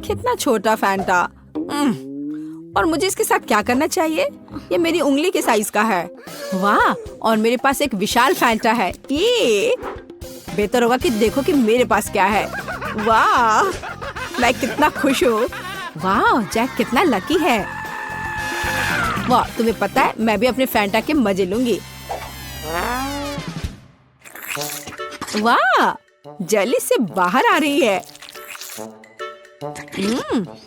कितना छोटा फैंटा। और मुझे इसके साथ क्या करना चाहिए? ये मेरी उंगली के साइज का है। वाह, और मेरे पास एक विशाल फैंटा है। ये बेहतर होगा कि देखो कि मेरे पास क्या है। वाह, मैं कितना खुश हूँ। वाह, जैक कितना लकी है। वाह, तुम्हें पता है मैं भी अपने फैंटा के मजे लूंगी। वाह, जेली से बाहर आ रही है।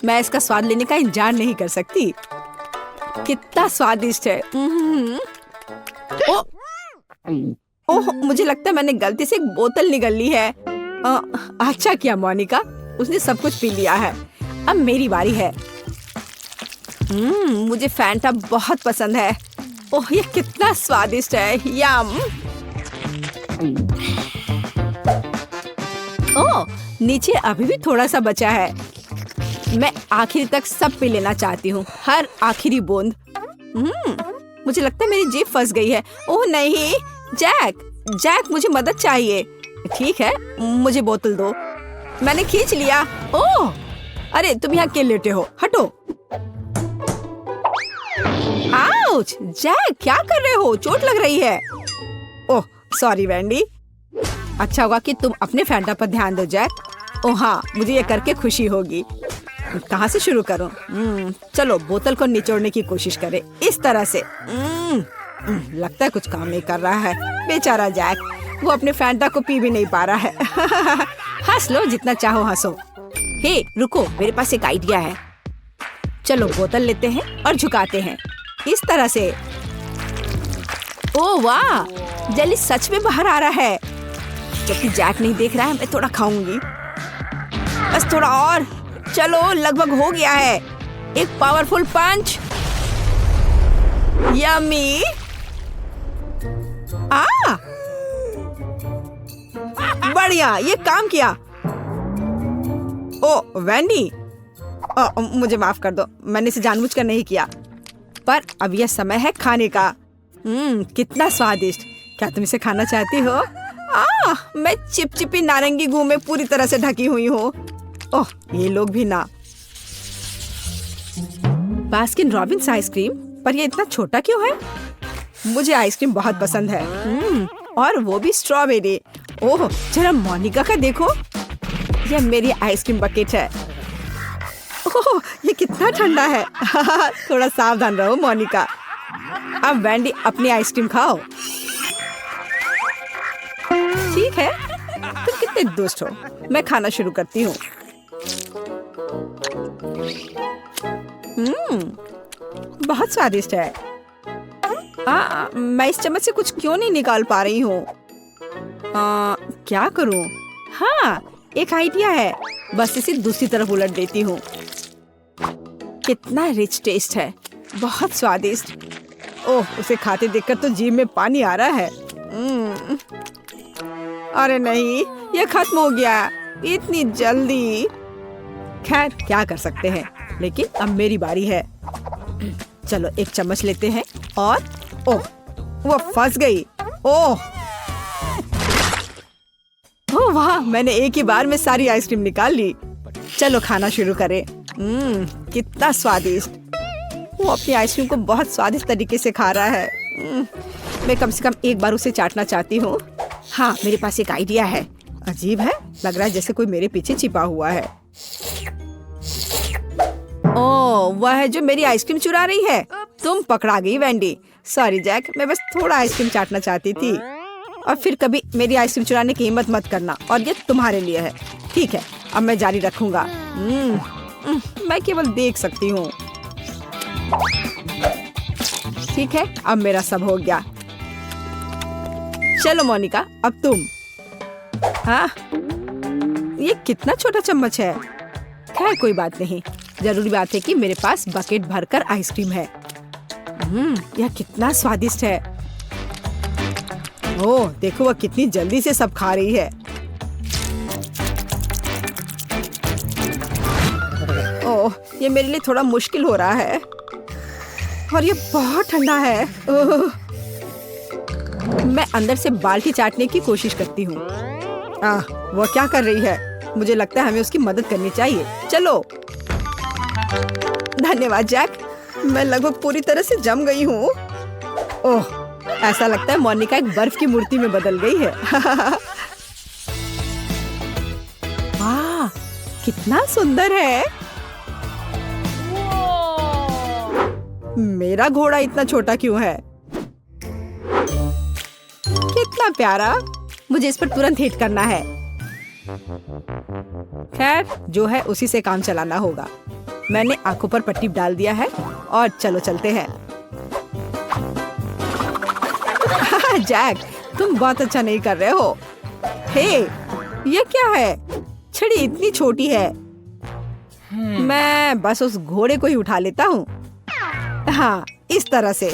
मैं इसका स्वाद लेने का इंतजार नहीं कर सकती। कितना स्वादिष्ट है। ओह, मुझे लगता है मैंने गलती से एक बोतल निगल ली है। अच्छा किया मोनिका, उसने सब कुछ पी लिया है। अब मेरी बारी है। मुझे फैंटा बहुत पसंद है। ओह, ये कितना स्वादिष्ट है। यम। ओह, नीचे अभी भी थोड़ा सा बचा है। मैं आखिर तक सब पी लेना चाहती हूँ, हर आखिरी बूंद। मुझे लगता है मेरी जीभ फंस गई है। ओह नहीं, जैक मुझे मदद चाहिए। ठीक है, मुझे बोतल दो। मैंने खींच लिया। ओह, अरे तुम यहाँ क्यों लेटे हो? हटो। आउच! जैक क्या कर रहे हो? चोट लग रही है। Oh sorry Vendée. अच्छा होगा कि तुम अपने फैंटा पर ध्यान दो जैक। ओह हाँ, मुझे ये करके खुशी होगी। कहाँ से शुरू करूं? चलो बोतल को निचोड़ने की कोशिश करें, इस तरह से। लगता है कुछ काम नहीं कर रहा है। बेचारा जैक, वो अपने फैंटा को पी भी नहीं पा रहा है। हंस लो जितना चाहो हंसो। हे रुको, मेरे पास एक आइडिया है। चलो बोतल लेते हैं और झुकाते हैं, इस तरह से। ओह वाह, जेली सच में बाहर आ रहा है। जबकि जैक नहीं देख रहा है, मैं थोड़ा खाऊंगी। बस थोड़ा और। चलो, लगभग हो गया है। एक पावरफुल पंच। यम्मी। बढ़िया, ये काम किया। ओ वैंडी, मुझे माफ कर दो, मैंने इसे जानबूझकर नहीं किया। पर अब यह समय है खाने का। कितना स्वादिष्ट। क्या तुम इसे खाना चाहती हो? मैं चिपचिपी नारंगी गू में पूरी तरह से ढकी हुई हूँ। ओह, ये लोग भी ना। बास्किन रॉबिन्स आइसक्रीम, पर ये इतना छोटा क्यों है? मुझे आइसक्रीम बहुत पसंद है। और वो भी स्ट्रॉबेरी। ओह, जरा मोनिका का देखो, यह मेरी आइसक्रीम बकेट है। ओह, ये कितना ठंडा है। थोड़ा सावधान रहो मोनिका। अब वैंडी अपनी आइसक्रीम खाओ। ठीक है, तुम कितने दुष्ट हो। मैं खाना शुरू करती हूँ। बहुत स्वादिष्ट है। मैं इस चम्मच से कुछ क्यों नहीं निकाल पा रही हूँ? क्या करूँ? हाँ, एक आइडिया है। बस इसे दूसरी तरफ उलट देती हूँ। कितना रिच टेस्ट है, बहुत स्वादिष्ट। ओह, उसे खाते देखकर तो जीभ में पानी आ रहा है। अरे नहीं, ये खत्म हो गया इतनी जल्दी। खैर क्या कर सकते हैं, लेकिन अब मेरी बारी है। चलो एक चम्मच लेते हैं और ओह, वो फंस गई। ओह वाह, मैंने एक ही बार में सारी आइसक्रीम निकाल ली। चलो खाना शुरू करें। कितना स्वादिष्ट। वो अपनी आइसक्रीम को बहुत स्वादिष्ट तरीके से खा रहा है। मैं कम से कम एक बार उसे चाटना चाहती हूँ। हाँ, मेरे पास एक आइडिया है। अजीब है, लग रहा है जैसे कोई मेरे पीछे छिपा हुआ है। ओह, वह है जो मेरी आइसक्रीम चुरा रही है। तुम पकड़ा गई वैंडी। सॉरी जैक, मैं बस थोड़ा आइसक्रीम चाटना चाहती थी। और फिर कभी मेरी आइसक्रीम चुराने की हिम्मत मत करना, और ये तुम्हारे लिए है। ठीक है, अब मैं जारी रखूंगा। मैं केवल देख सकती हूँ। ठीक है, अब मेरा सब हो गया। चलो मोनिका, अब तुम। हाँ, ये कितना छोटा चम्मच है। खैर कोई बात नहीं, जरूरी बात है कि मेरे पास बकेट भरकर आइसक्रीम है। यह कितना स्वादिष्ट है। ओह देखो, वह कितनी जल्दी से सब खा रही है। ओह, ये मेरे लिए थोड़ा मुश्किल हो रहा है, और ये बहुत ठंडा है। मैं अंदर से बाल्टी चाटने की कोशिश करती हूँ। वह क्या कर रही है? मुझे लगता है हमें उसकी मदद करनी चाहिए। चलो। धन्यवाद जैक, मैं लगभग पूरी तरह से जम गई हूँ। ओह, ऐसा लगता है मोनिका एक बर्फ की मूर्ति में बदल गई है। वाह, कितना सुंदर है। मेरा घोड़ा इतना छोटा क्यों है? कितना प्यारा। मुझे इस पर तुरंत हिट करना है। खैर, जो है उसी से काम चलाना होगा। मैंने आंखों पर पट्टी डाल दिया है और चलो चलते हैं। जैक, तुम बहुत अच्छा नहीं कर रहे हो। हे, ये क्या है? छड़ी इतनी छोटी है। मैं बस उस घोड़े को ही उठा लेता हूँ। हाँ, इस तरह से।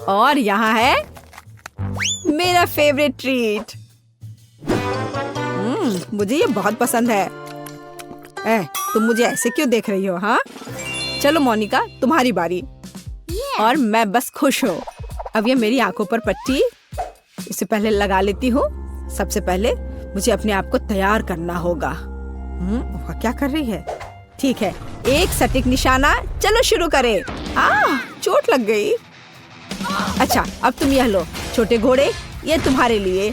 और यहाँ है मेरा फेवरेट ट्रीट। मुझे ये बहुत पसंद है। तुम मुझे ऐसे क्यों देख रही हो? हाँ, चलो मोनिका, तुम्हारी बारी। और मैं बस खुश हूँ। अब ये मेरी आंखों पर पट्टी इससे पहले लगा लेती हूँ। सबसे पहले मुझे अपने आप को तैयार करना होगा। वह क्या कर रही है? ठीक है, एक सटीक निशाना। चलो शुरू करें। चोट लग गई। अच्छा, अब तुम यह लो छोटे घोड़े, ये तुम्हारे लिए।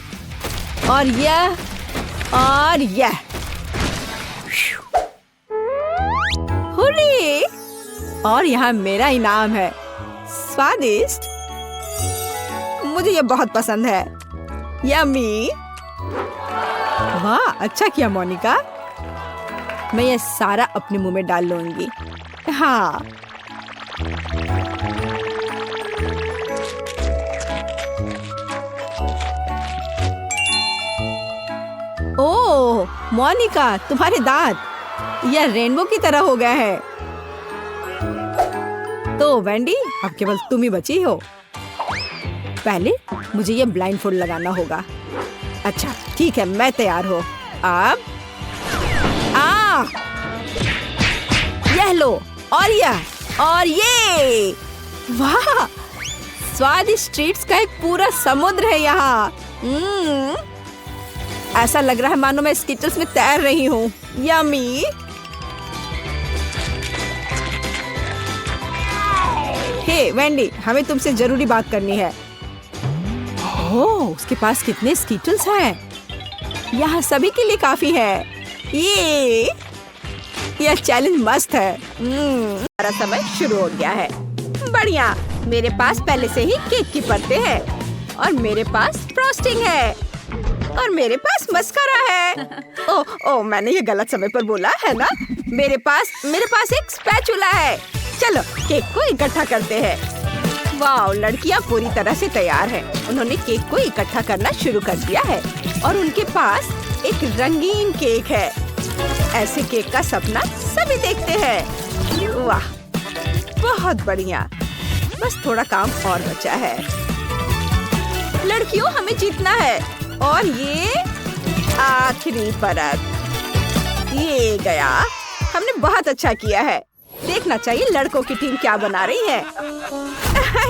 और यह और यह। हुर्रे! और यहाँ मेरा इनाम है। स्वादिष्ट, मुझे ये बहुत पसंद है। यम्मी। वाह, अच्छा किया मोनिका। मैं ये सारा अपने मुंह में डाल लूंगी। हाँ, ओह मोनिका, तुम्हारे दांत यह रेनबो की तरह हो गया है। तो वेंडी, अब केवल तुम ही बची हो। पहले मुझे ये ब्लाइंडफोल्ड लगाना होगा। अच्छा, ठीक है, मैं तैयार हूँ। अब यह लो, और यह और ये। वाह, स्वादिष्ट ट्रीट्स का एक पूरा समुद्र है यहाँ। ऐसा लग रहा है मानो मैं स्किटल्स में तैर रही हूँ। यम्मी। हे वेंडी, हमें तुमसे जरूरी बात करनी है। ओह, उसके पास कितने स्किटल्स हैं। यहाँ सभी के लिए काफी है। यह चैलेंज मस्त है। हमारा समय शुरू हो गया है। बढ़िया, मेरे पास पहले से ही केक की परतें हैं, और मेरे पास फ्रॉस्टिंग है, और मेरे पास मस्कारा है। ओह, मैंने ये गलत समय पर बोला है ना। मेरे पास एक स्पैचुला है। चलो केक को इकट्ठा करते हैं। वाह, लड़कियां पूरी तरह से तैयार हैं। उन्होंने केक को इकट्ठा करना शुरू कर दिया है, और उनके पास एक रंगीन केक है। ऐसे केक का सपना सभी देखते हैं। वाह, बहुत बढ़िया। बस थोड़ा काम और बचा है। लड़कियों, हमें जीतना है। और ये आखिरी परत। ये गया। हमने बहुत अच्छा किया है। देखना चाहिए लड़कों की टीम क्या बना रही है।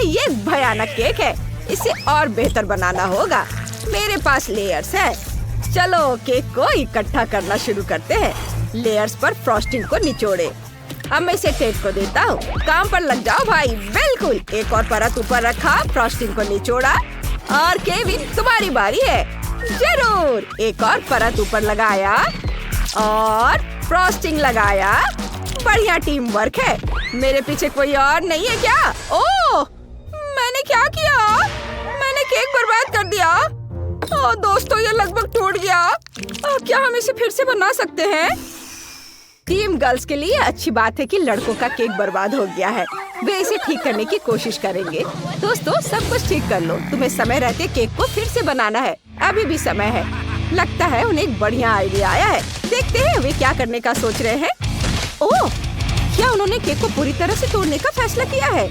ये भयानक केक है। इसे और बेहतर बनाना होगा। मेरे पास लेयर्स है। चलो केक को इकट्ठा करना शुरू करते हैं। लेयर्स पर फ्रॉस्टिंग को निचोड़े। अब मैं इसे टेप को देता हूँ। काम पर लग जाओ भाई। बिल्कुल, एक और परत ऊपर रखा, फ्रॉस्टिंग को निचोड़ा। और केविन, तुम्हारी बारी है। जरूर, एक और परत ऊपर लगाया और फ्रॉस्टिंग लगाया। बढ़िया टीम वर्क है। मेरे पीछे कोई और नहीं है क्या? ओह, मैंने क्या किया? मैंने केक बर्बाद कर दिया। ओह दोस्तों, ये लगभग टूट गया। क्या हम इसे फिर से बना सकते हैं? टीम गर्ल्स के लिए अच्छी बात है कि लड़कों का केक बर्बाद हो गया है। वे इसे ठीक करने की कोशिश करेंगे। दोस्तों, सब कुछ ठीक कर लो। तुम्हें समय रहते केक को फिर से बनाना है। अभी भी समय है। लगता है उन्हें एक बढ़िया आइडिया आया है। देखते हैं वे क्या करने का सोच रहे हैं। ओह, क्या उन्होंने केक को पूरी तरह से तोड़ने का फैसला किया है?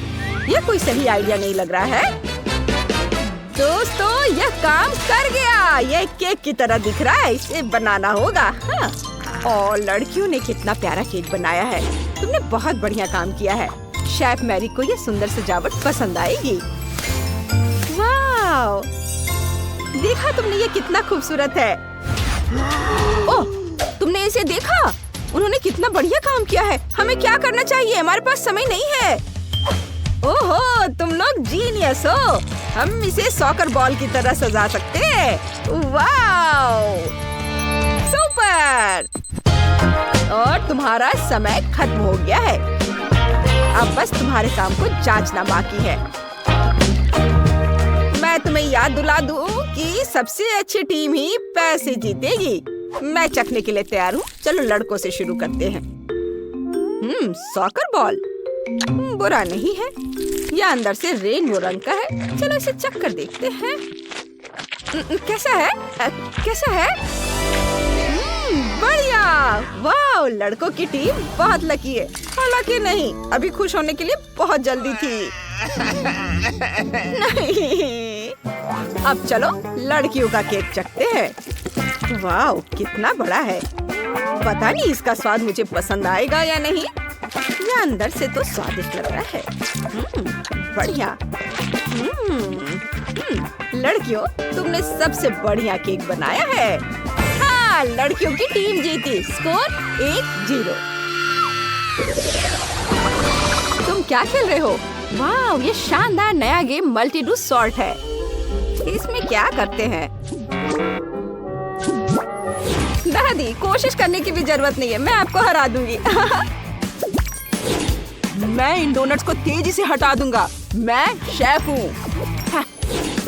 यह कोई सही आइडिया नहीं लग रहा है। दोस्तों, यह काम कर गया। यह केक की तरह दिख रहा है। इसे बनाना होगा। हाँ। और लड़कियों ने कितना प्यारा केक बनाया है। तुमने बहुत बढ़िया काम किया है। शेफ मैरी को यह सुंदर सजावट पसंद आएगी। वाह, देखा तुमने, ये कितना खूबसूरत है। ओह, तुमने इसे देखा? उन्होंने कितना बढ़िया काम किया है। हमें क्या करना चाहिए? हमारे पास समय नहीं है। ओहो, तुम लोग जीनियस हो। हम इसे सॉकर बॉल की तरह सजा सकते हैं। Wow, super! और तुम्हारा समय खत्म हो गया है। अब बस तुम्हारे काम को जांचना बाकी है। मैं तुम्हें याद दिला दूं कि सबसे अच्छी टीम ही पैसे जीतेगी। मैं चखने के लिए तैयार हूँ। चलो लड़कों से शुरू करते हैं। सॉकर बॉल बुरा नहीं है। यह अंदर से रेनबो रंग का है। चलो इसे चख कर देखते हैं। कैसा है? कैसा है? बढ़िया! वाह, लड़कों की टीम बहुत लकी है। हालांकि नहीं, अभी खुश होने के लिए बहुत जल्दी थी। नहीं, अब चलो लड़कियों का केक चखते हैं। वाह, कितना बड़ा है। पता नहीं इसका स्वाद मुझे पसंद आएगा या नहीं। यह अंदर से तो स्वादिष्ट लग रहा है। बढ़िया। लड़कियों, तुमने सबसे बढ़िया केक बनाया है। हाँ, लड़कियों की टीम जीती। स्कोर 1-0। तुम क्या खेल रहे हो? वाह, ये शानदार नया गेम मल्टी डू सॉर्ट है। इसमें क्या करते हैं? दादी, कोशिश करने की भी जरूरत नहीं है। मैं आपको हरा दूंगी। मैं इन डोनट्स को तेजी से हटा दूंगा। मैं शेफ हूँ।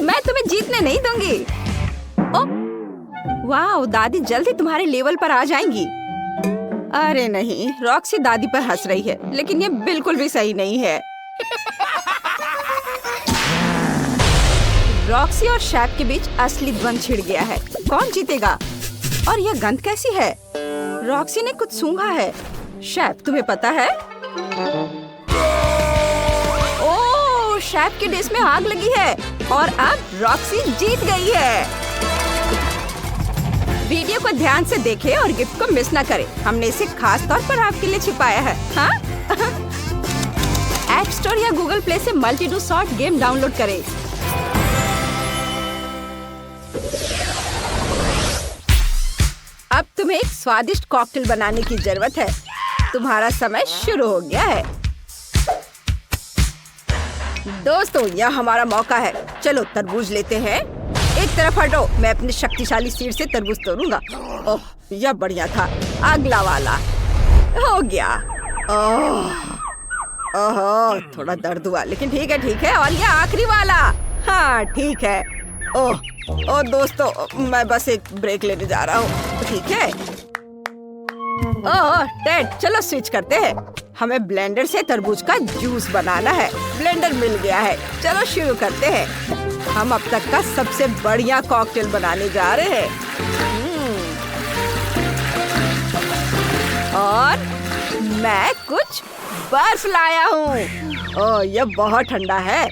मैं तुम्हें जीतने नहीं दूंगी। वाह, दादी जल्दी तुम्हारे लेवल पर आ जाएंगी। अरे नहीं, रॉक्सी दादी पर हंस रही है, लेकिन ये बिल्कुल भी सही नहीं है। रॉक्सी और शेफ के बीच असली द्वंद छिड़ गया है। कौन जीतेगा? और यह गंध कैसी है? रॉक्सी ने कुछ सूंघा है। शेफ, तुम्हें पता है? ओह, शेफ के डिश में आग लगी है और अब रॉक्सी जीत गई है। वीडियो को ध्यान से देखें और गिफ्ट को मिस ना करें। हमने इसे खास तौर पर आपके लिए छिपाया है। हाँ? ऐप स्टोर या गूगल प्ले से multi do sort game download करें। अब तुम्हें एक स्वादिष्ट कॉकटेल बनाने की जरूरत है। तुम्हारा समय शुरू हो गया है। दोस्तों, यह हमारा मौका है। चलो तरबूज लेते हैं। एक तरफ हटो, मैं अपने शक्तिशाली सीड से तरबूज तोड़ूंगा। ओह, यह बढ़िया था। अगला वाला हो गया। ओह, थोड़ा दर्द हुआ, लेकिन ठीक है। और यह आखिरी वाला। हाँ, ठीक है। ओह दोस्तों, मैं बस एक ब्रेक लेने जा रहा हूँ। ठीक है। ओह टेड, चलो स्विच करते हैं। हमें ब्लेंडर से तरबूज का जूस बनाना है। ब्लेंडर मिल गया है। चलो शुरू करते हैं। हम अब तक का सबसे बढ़िया कॉकटेल बनाने जा रहे हैं। और मैं कुछ बर्फ लाया हूँ। ओह, यह बहुत ठंडा है।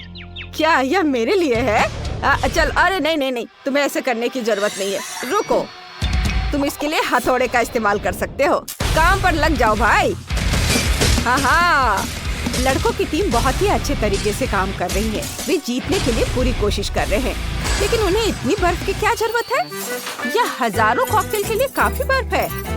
क्या यह मेरे लिए है? चल, अरे नहीं, तुम्हें ऐसे करने की जरूरत नहीं है। रुको, तुम इसके लिए हथौड़े का इस्तेमाल कर सकते हो। काम पर लग जाओ भाई। हाँ, लड़कों की टीम बहुत ही अच्छे तरीके से काम कर रही है। वे जीतने के लिए पूरी कोशिश कर रहे हैं, लेकिन उन्हें इतनी बर्फ की क्या जरूरत है? यह हजारों कॉकटेल के लिए काफी बर्फ है।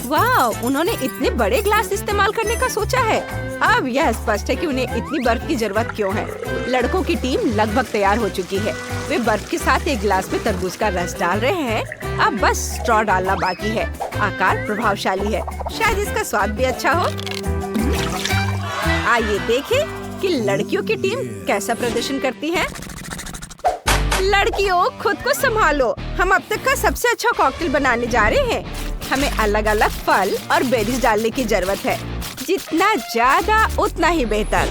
वाह, उन्होंने इतने बड़े ग्लास इस्तेमाल करने का सोचा है। अब यह स्पष्ट है कि उन्हें इतनी बर्फ की जरूरत क्यों है। लड़कों की टीम लगभग तैयार हो चुकी है। वे बर्फ के साथ एक गिलास में तरबूज का रस डाल रहे हैं। अब बस स्ट्रॉ डालना बाकी है। आकार प्रभावशाली है, शायद इसका स्वाद भी अच्छा हो। आइए देखें कि लड़कियों की टीम कैसा प्रदर्शन करती है। लड़कियों, खुद को संभालो। हम अब तक का सबसे अच्छा कॉकटेल बनाने जा रहे हैं। हमें अलग अलग फल और बेरीज डालने की जरूरत है। जितना ज्यादा उतना ही बेहतर,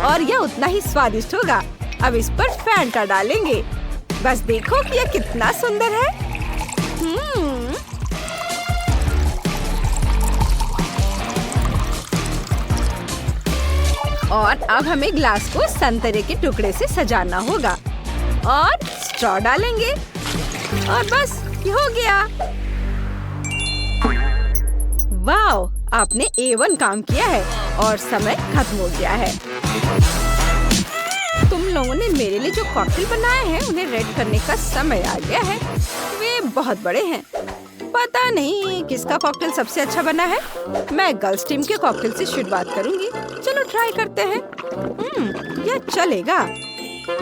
और यह उतना ही स्वादिष्ट होगा। अब इस पर फैंटा डालेंगे। बस देखो कि यह कितना सुंदर है। और अब हमें ग्लास को संतरे के टुकड़े से सजाना होगा और स्ट्रॉ डालेंगे और बस ये हो गया। वाओ, आपने A1 काम किया है और समय खत्म हो गया है। तुम लोगों ने मेरे लिए जो कॉकटेल बनाए हैं उन्हें रेड करने का समय आ गया है। वे बहुत बड़े हैं, पता नहीं किसका कॉकटेल सबसे अच्छा बना है। मैं गर्ल्स टीम के कॉकटेल से शुरुआत करूंगी। चलो ट्राई करते हैं। यह चलेगा।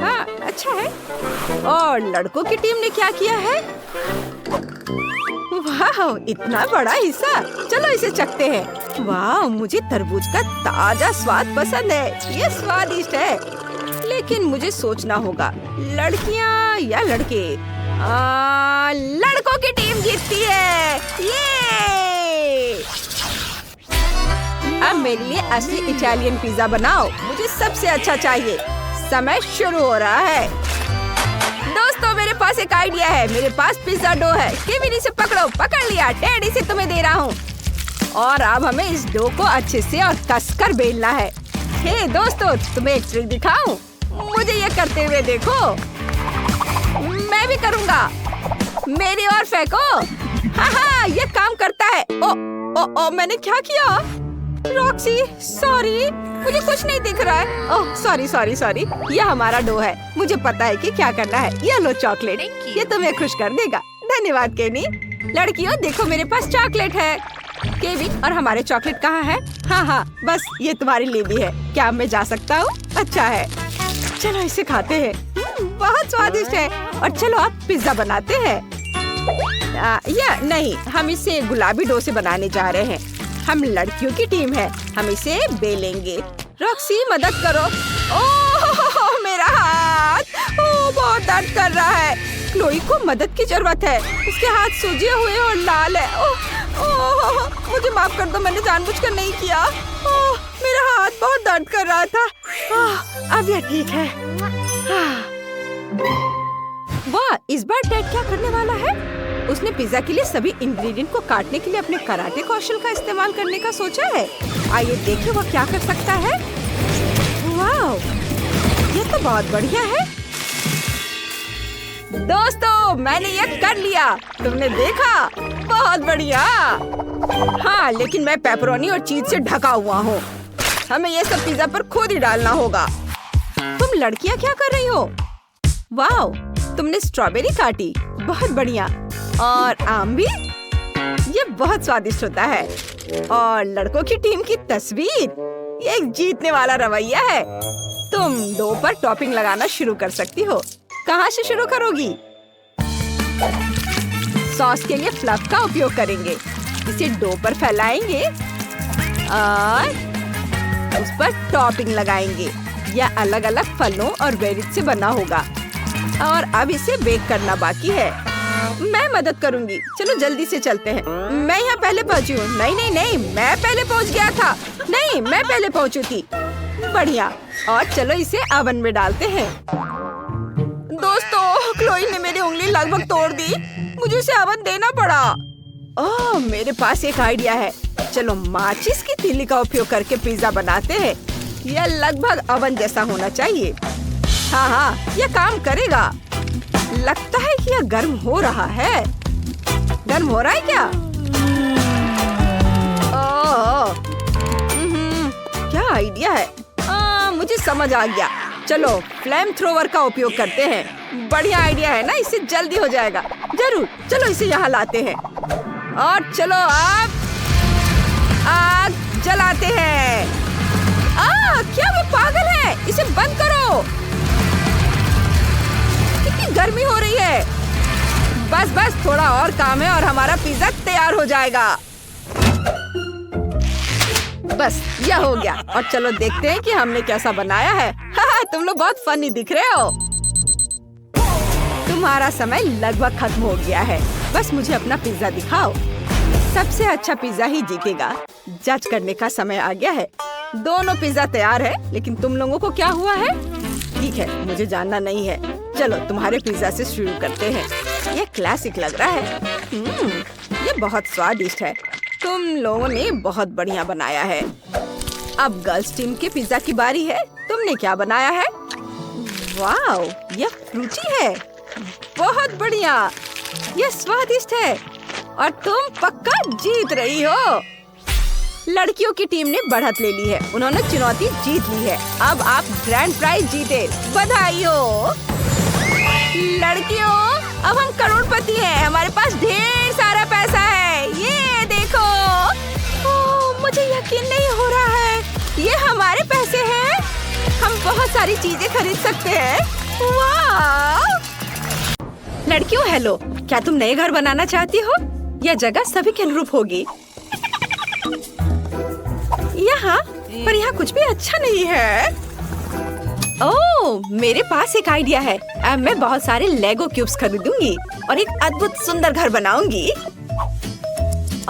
हाँ, अच्छा है। और लड़कों की टीम ने क्या किया है? वाह, इतना बड़ा हिस्सा। चलो इसे चखते हैं। वाह, मुझे तरबूज का ताजा स्वाद पसंद है। ये स्वादिष्ट है। लेकिन मुझे सोचना होगा, लड़कियां या लड़के? लड़कों की टीम जीतती है। ये अब मेरे लिए असली इटालियन पिज्जा बनाओ। मुझे सबसे अच्छा चाहिए। समय शुरू हो रहा है। दोस्तों, मेरे पास एक आइडिया है। मेरे पास पिज्जा डो है। केविन, इसे पकड़ो। पकड़ लिया। डैडी से तुम्हें दे रहा हूँ। और अब हमें इस डो को अच्छे से और कसकर बेलना है। हे दोस्तों, तुम्हें एक ट्रिक दिखाऊं? मुझे ये करते हुए देखो। मैं भी करूँगा। मेरी ओर फेंको। हाँ, ये काम करता है। ओ, मैंने क्या किया? रॉक्सी, सॉरी, मुझे कुछ नहीं दिख रहा है। ओह, सॉरी। यह हमारा डो है। मुझे पता है कि क्या करना है। ये लो चॉकलेट। ये तुम्हें खुश कर देगा। धन्यवाद केनी। लड़कियों, देखो मेरे पास चॉकलेट है। केविन, और हमारे चॉकलेट कहाँ है? हाँ, बस ये तुम्हारे लिए भी है। क्या मैं जा सकता हूँ? अच्छा है। चलो इसे खाते हैं। बहुत स्वादिष्ट है। और चलो अब पिज्जा बनाते हैं। या नहीं, हम इसे गुलाबी डो से बनाने जा रहे हैं। हम लड़कियों की टीम है। हम इसे बेलेंगे। रॉक्सी, मदद करो। ओह, मेरा हाथ। ओह, बहुत दर्द कर रहा है। क्लोई को मदद की जरूरत है। उसके हाथ सूजे हुए और लाल है। ओह, मुझे माफ कर दो, मैंने जानबूझकर नहीं किया। ओह, मेरा हाथ बहुत दर्द कर रहा था। अब यह ठीक है। वाह, इस बार डैड क्या करने वाला है? उसने पिज्जा के लिए सभी इंग्रेडिएंट को काटने के लिए अपने कराटे कौशल का इस्तेमाल करने का सोचा है। आइए देखें वह क्या कर सकता है। वाह, ये तो बहुत बढ़िया है। दोस्तों, मैंने ये कर लिया। तुमने देखा? बहुत बढ़िया। हाँ, लेकिन मैं पेपरोनी और चीज से ढका हुआ हूँ। हमें ये सब पिज्जा पर खुद ही डालना होगा। तुम लड़कियाँ क्या कर रही हो? वाह, तुमने स्ट्रॉबेरी काटी। बहुत बढ़िया। और आम भी। ये बहुत स्वादिष्ट होता है। और लड़कों की टीम की तस्वीर। ये एक जीतने वाला रवैया है। तुम डो पर टॉपिंग लगाना शुरू कर सकती हो। कहाँ से शुरू करोगी? सॉस के लिए फ्लफ का उपयोग करेंगे। इसे डो पर फैलाएंगे और उस पर टॉपिंग लगाएंगे। यह अलग अलग फलों और बेरीज से बना होगा। और अब इसे बेक करना बाकी है। मैं मदद करूंगी। चलो जल्दी से चलते हैं। मैं यहाँ पहले पहुँची हूँ। नहीं, मैं पहले पहुँच गया था। नहीं, मैं पहले पहुँची थी। बढ़िया। और चलो इसे ओवन में डालते हैं। दोस्तों, क्लोई ने मेरी उंगली लगभग तोड़ दी। मुझे उसे ओवन देना पड़ा। ओह, मेरे पास एक आइडिया है। चलो माचिस की तीली का उपयोग करके पिज्जा बनाते हैं। यह लगभग ओवन जैसा होना चाहिए। हाँ, यह काम करेगा। लगता है कि यह गर्म हो रहा है। गर्म हो रहा है क्या? ओह, क्या आइडिया है। मुझे समझ आ गया। चलो फ्लेम थ्रोवर का उपयोग करते हैं। बढ़िया आइडिया है ना, इससे जल्दी हो जाएगा। जरूर। चलो इसे यहाँ लाते हैं। और चलो अब आग जलाते हैं। क्या वो पागल है? इसे बंद करो। कितनी गर्मी हो रही है। बस थोड़ा और काम है और हमारा पिज्जा तैयार हो जाएगा। बस यह हो गया। और चलो देखते हैं कि हमने कैसा बनाया है। तुम लोग बहुत फनी दिख रहे हो। तुम्हारा समय लगभग खत्म हो गया है। बस मुझे अपना पिज्जा दिखाओ। सबसे अच्छा पिज्जा ही जीतेगा। जज करने का समय आ गया है। दोनों पिज्जा तैयार है, लेकिन तुम लोगों को क्या हुआ है? ठीक है, मुझे जानना नहीं है। चलो तुम्हारे पिज्जा से शुरू करते हैं। ये क्लासिक लग रहा है। ये बहुत स्वादिष्ट है। तुम लोगों ने बहुत बढ़िया बनाया है। अब गर्ल्स टीम के पिज्जा की बारी है। तुमने क्या बनाया है? वाह, यह फ्रूटी है। बहुत बढ़िया। यह स्वादिष्ट है और तुम पक्का जीत रही हो। लड़कियों की टीम ने बढ़त ले ली है। उन्होंने चुनौती जीत ली है। अब आप ग्रैंड प्राइज जीते। बधाई हो लड़कियों। अब हम करोड़पति हैं। हमारे पास ढेर सारा पैसा है। सारी चीजें खरीद सकते हैं। वाह! लड़कियों हेलो, क्या तुम नए घर बनाना चाहती हो? यह जगह सभी के अनुरूप होगी। यहाँ पर यहाँ कुछ भी अच्छा नहीं है। ओह, मेरे पास एक आइडिया है। अब मैं बहुत सारे लेगो क्यूब्स खरीदूंगी और एक अद्भुत सुंदर घर बनाऊंगी।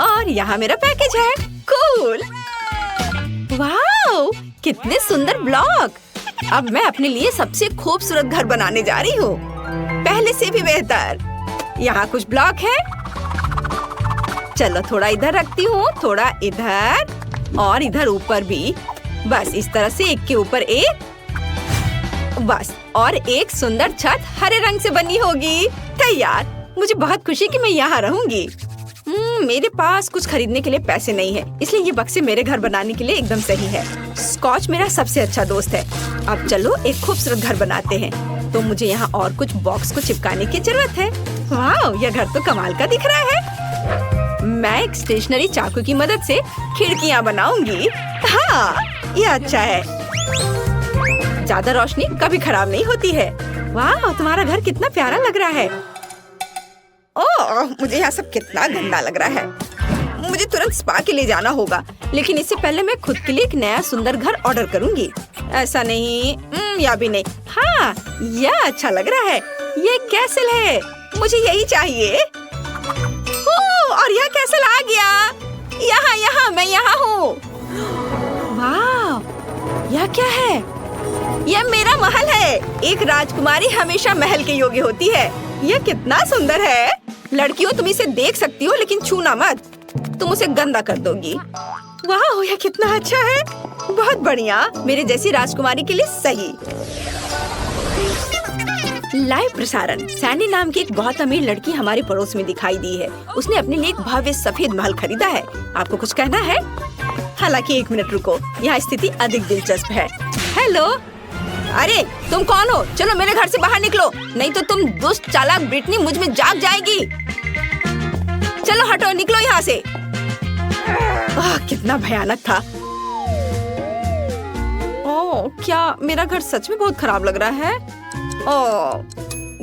और यहाँ मेरा पैकेज है। कूल! वाह! कितने सुंदर ब्लॉक! अब मैं अपने लिए सबसे खूबसूरत घर बनाने जा रही हूँ, पहले से भी बेहतर। यहाँ कुछ ब्लॉक है। चलो थोड़ा इधर रखती हूँ, थोड़ा इधर और इधर ऊपर भी। बस इस तरह से एक के ऊपर एक। बस, और एक सुंदर छत हरे रंग से बनी होगी। तैयार। मुझे बहुत खुशी कि मैं यहाँ रहूंगी। मेरे पास कुछ खरीदने के लिए पैसे नहीं है, इसलिए ये बक्से मेरे घर बनाने के लिए एकदम सही है। स्कॉच मेरा सबसे अच्छा दोस्त है। अब चलो एक खूबसूरत घर बनाते हैं। तो मुझे यहाँ और कुछ बॉक्स को चिपकाने की जरूरत है। वाह, यह घर तो कमाल का दिख रहा है। मैं एक स्टेशनरी चाकू की मदद से खिड़कियाँ बनाऊंगी। हाँ, यह अच्छा है। ज्यादा रोशनी कभी खराब नहीं होती है। वाह, तुम्हारा घर कितना प्यारा लग रहा है। ओह, मुझे यहाँ सब कितना गंदा लग रहा है। मुझे तुरंत स्पा के लिए जाना होगा, लेकिन इससे पहले मैं खुद के लिए एक नया सुंदर घर ऑर्डर करूंगी। ऐसा नहीं, या भी नहीं। हाँ, यह अच्छा लग रहा है। ये कैसल है, मुझे यही चाहिए। ओह, और यह कैसल आ गया। यहाँ मैं यहाँ हूँ। वाह, यह क्या है? यह मेरा महल है। एक राजकुमारी हमेशा महल के योग्य होती है। यह कितना सुंदर है। लड़कियों, तुम इसे देख सकती हो, लेकिन छूना मत, तुम उसे गंदा कर दोगी। वाह, यह कितना अच्छा है। बहुत बढ़िया, मेरे जैसी राजकुमारी के लिए सही। लाइव प्रसारण। सैंडी नाम की एक बहुत अमीर लड़की हमारे पड़ोस में दिखाई दी है। उसने अपने लिए एक भव्य सफेद महल खरीदा है। आपको कुछ कहना है? हालांकि 1 मिनट रुको, यहाँ स्थिति अधिक दिलचस्प है। हेलो, अरे तुम कौन हो? चलो मेरे घर से बाहर निकलो, नहीं तो तुम दुष्ट चालाक ब्रिटनी मुझ में जाग जाएगी। चलो हटो, निकलो यहाँ से। कितना भयानक था। ओह, क्या मेरा घर सच में बहुत खराब लग रहा है। ओह,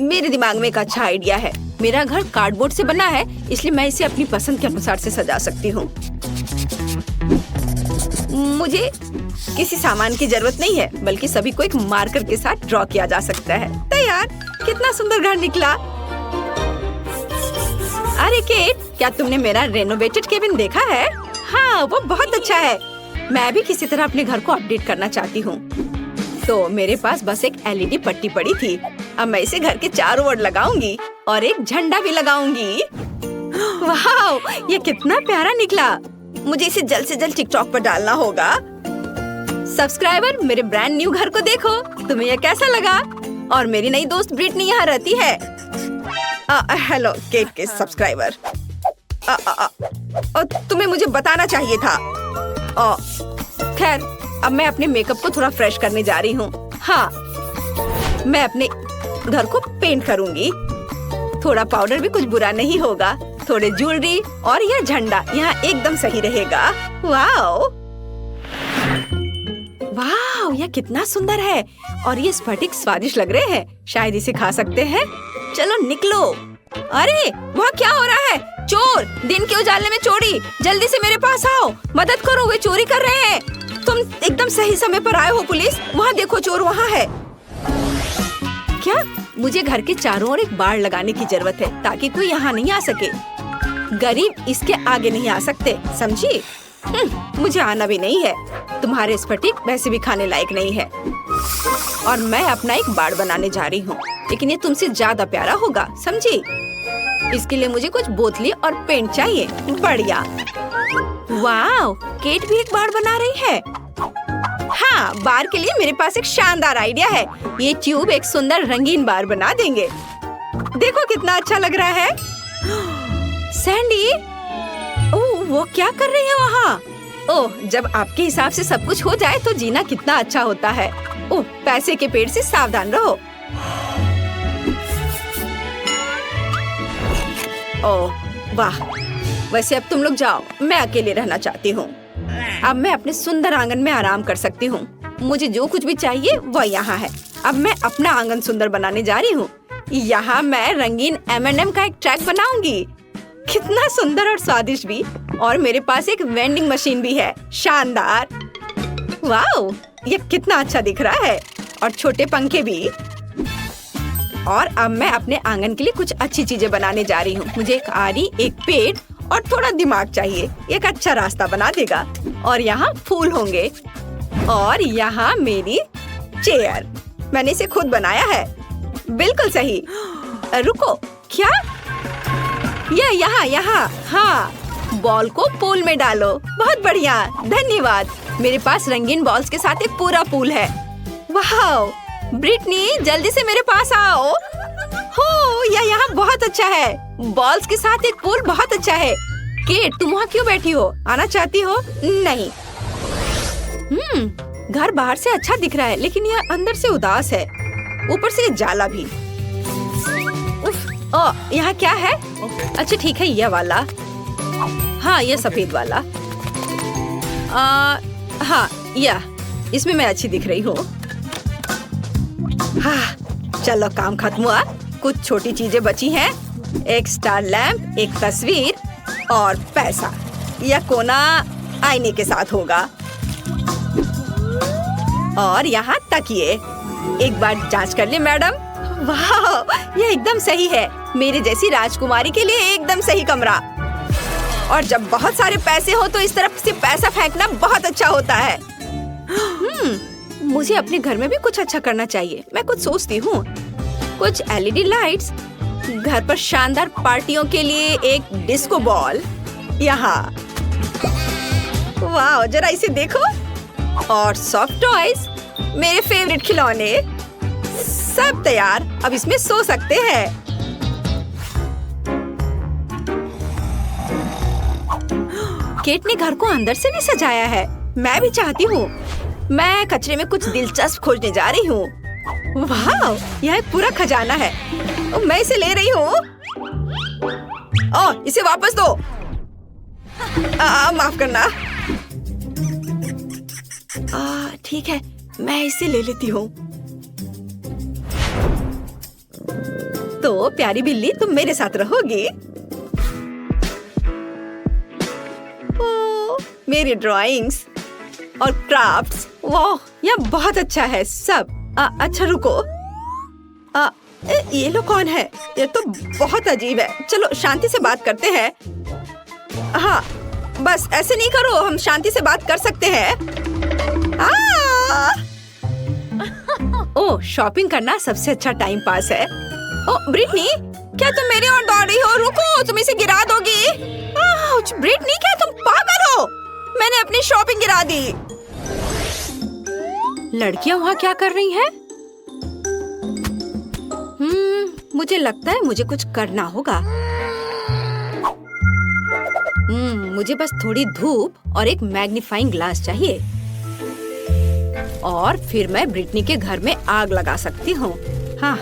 मेरे दिमाग में एक अच्छा आइडिया है। मेरा घर कार्डबोर्ड से बना है, इसलिए मैं इसे अपनी पसंद के अनुसार से सजा सकती हूँ। मुझे किसी सामान की जरूरत नहीं है, बल्कि सभी को एक मार्कर के साथ ड्रॉ किया जा सकता है। तैयार। कितना सुंदर घर निकला। अरे केट, क्या तुमने मेरा रेनोवेटेड केबिन देखा है? हाँ, वो बहुत अच्छा है। मैं भी किसी तरह अपने घर को अपडेट करना चाहती हूँ। तो मेरे पास बस एक LED पट्टी पड़ी थी। अब मैं इसे घर के चारों ओर लगाऊंगी और एक झंडा भी लगाऊंगी। वाह, ये कितना प्यारा निकला। मुझे इसे जल्द से जल्द टिकटॉक पर डालना होगा। सब्सक्राइबर, मेरे ब्रांड न्यू घर को देखो। तुम्हें यह कैसा लगा? और मेरी नई दोस्त ब्रिटनी यहाँ रहती है। हेलो केट के सब्सक्राइबर। तुम्हें मुझे बताना चाहिए था। खैर, अब मैं अपने मेकअप को थोड़ा फ्रेश करने जा रही हूँ। हाँ, मैं अपने घर को पेंट करूँगी। थोड़ा पाउडर भी कुछ बुरा नहीं होगा। थोड़े ज्वेलरी और यह झंडा यहाँ एकदम सही रहेगा। वाओ, वाह, यह कितना सुंदर है। और ये स्फटिक स्वादिष्ट लग रहे हैं। शायद इसे खा सकते हैं। चलो निकलो। अरे वहाँ क्या हो रहा है? चोर! दिन के उजाले में चोरी! जल्दी से मेरे पास आओ, मदद करो, वे चोरी कर रहे हैं। तुम एकदम सही समय पर आए हो पुलिस। वहाँ देखो, चोर वहाँ है। क्या? मुझे घर के चारों ओर एक बाड़ लगाने की जरूरत है, ताकि कोई यहाँ नहीं आ सके। गरीब इसके आगे नहीं आ सकते, समझी? मुझे आना भी नहीं है। तुम्हारे स्फटिक वैसे भी खाने लायक नहीं है। और मैं अपना एक बाड़ बनाने जा रही हूँ, लेकिन ये तुमसे ज्यादा प्यारा होगा, समझी? इसके लिए मुझे कुछ बोतली और पेंट चाहिए। बढ़िया। वाह, केट भी एक बाड़ बना रही है। हाँ, बार के लिए मेरे पास एक शानदार आइडिया है। ये ट्यूब एक सुंदर रंगीन बार बना देंगे। देखो कितना अच्छा लग रहा है। सैंडी, ओह, वो क्या कर रही है वहाँ? ओह, जब आपके हिसाब से सब कुछ हो जाए तो जीना कितना अच्छा होता है। ओह, पैसे के पेड़ से सावधान रहो। ओह वाह, वैसे अब तुम लोग जाओ, मैं अकेले रहना चाहती हूँ। अब मैं अपने सुंदर आंगन में आराम कर सकती हूँ। मुझे जो कुछ भी चाहिए वह यहाँ है। अब मैं अपना आंगन सुंदर बनाने जा रही हूँ। यहाँ मैं रंगीन M&M का एक ट्रैक बनाऊंगी। कितना सुंदर और स्वादिष्ट भी। और मेरे पास एक वेंडिंग मशीन भी है। शानदार। वाओ, ये कितना अच्छा दिख रहा है। और छोटे पंखे भी। और अब मैं अपने आंगन के लिए कुछ अच्छी चीजें बनाने जा रही हूँ। मुझे एक आरी, एक पेड़ और थोड़ा दिमाग चाहिए। एक अच्छा रास्ता बना देगा। और यहाँ फूल होंगे। और यहाँ मेरी चेयर। मैंने इसे खुद बनाया है। बिल्कुल सही। रुको, क्या? यहाँ। हाँ, बॉल को पूल में डालो। बहुत बढ़िया, धन्यवाद। मेरे पास रंगीन बॉल्स के साथ एक पूरा पूल है। वाह, ब्रिटनी जल्दी से मेरे पास आओ। हो, यह यहाँ बहुत अच्छा है। बॉल्स के साथ एक पूल बहुत अच्छा है। केट, तुम वहाँ क्यों बैठी हो? आना चाहती हो? नहीं। घर बाहर से अच्छा दिख रहा है, लेकिन यह अंदर से उदास है। ऊपर से ये जाला भी। ओह, यहाँ क्या है? अच्छा ठीक है, यह वाला। हाँ, यह सफेद वाला। हाँ, यह इसमें मैं अच्छी दिख रही हूँ। हाँ, चलो काम खत्म हुआ। कुछ छोटी चीजें बची हैं। एक स्टार लैंप, एक तस्वीर और पैसा। यह कोना आईने के साथ होगा। और यहाँ तकिए। एक बार जांच कर ले मैडम। वाह, यह एकदम सही है। मेरे जैसी राजकुमारी के लिए एकदम सही कमरा। और जब बहुत सारे पैसे हो तो इस तरफ से पैसा फेंकना बहुत अच्छा होता है। मुझे अपने घर में भी कुछ अच्छा करना चाहिए। मैं कुछ सोचती हूँ। कुछ LED लाइट्स, घर पर शानदार पार्टियों के लिए एक डिस्को बॉल। यहाँ, वाह, जरा इसे देखो। और सॉफ्ट टॉयज, मेरे फेवरेट खिलौने। सब तैयार। अब इसमें सो सकते हैं। केट ने घर को अंदर से भी सजाया है। मैं भी चाहती हूँ। मैं कचरे में कुछ दिलचस्प खोजने जा रही हूँ। वाह, यह एक पूरा खजाना है। मैं इसे ले रही हूँ। ओह, इसे वापस दो। माफ करना। ठीक है, मैं इसे ले लेती हूँ। तो प्यारी बिल्ली, तुम मेरे साथ रहोगी। मेरी ड्राइंग्स और क्राफ्ट्स। वाह, यह बहुत अच्छा है सब। अच्छा रुको। ये लोग कौन है? ये तो बहुत अजीब है। चलो शांति से बात करते हैं। हाँ, बस ऐसे नहीं करो। हम शांति से बात कर सकते हैं। ओह, शॉपिंग करना सबसे अच्छा टाइम पास है। ओह ब्रिटनी, क्या तुम मेरी ओर दौड़ रही हो? रुको, तुम इसे गिरा दोगी। ब्रिटनी, क्या तुम पागल हो? मैंने अपनी शॉपिंग गिरा दी। लड़कियां वहाँ क्या कर रही हैं? मुझे लगता है मुझे कुछ करना होगा। मुझे बस थोड़ी धूप और एक मैग्नीफाइंग ग्लास चाहिए। और फिर मैं ब्रिटनी के घर में आग लगा सकती हूँ। हाँ।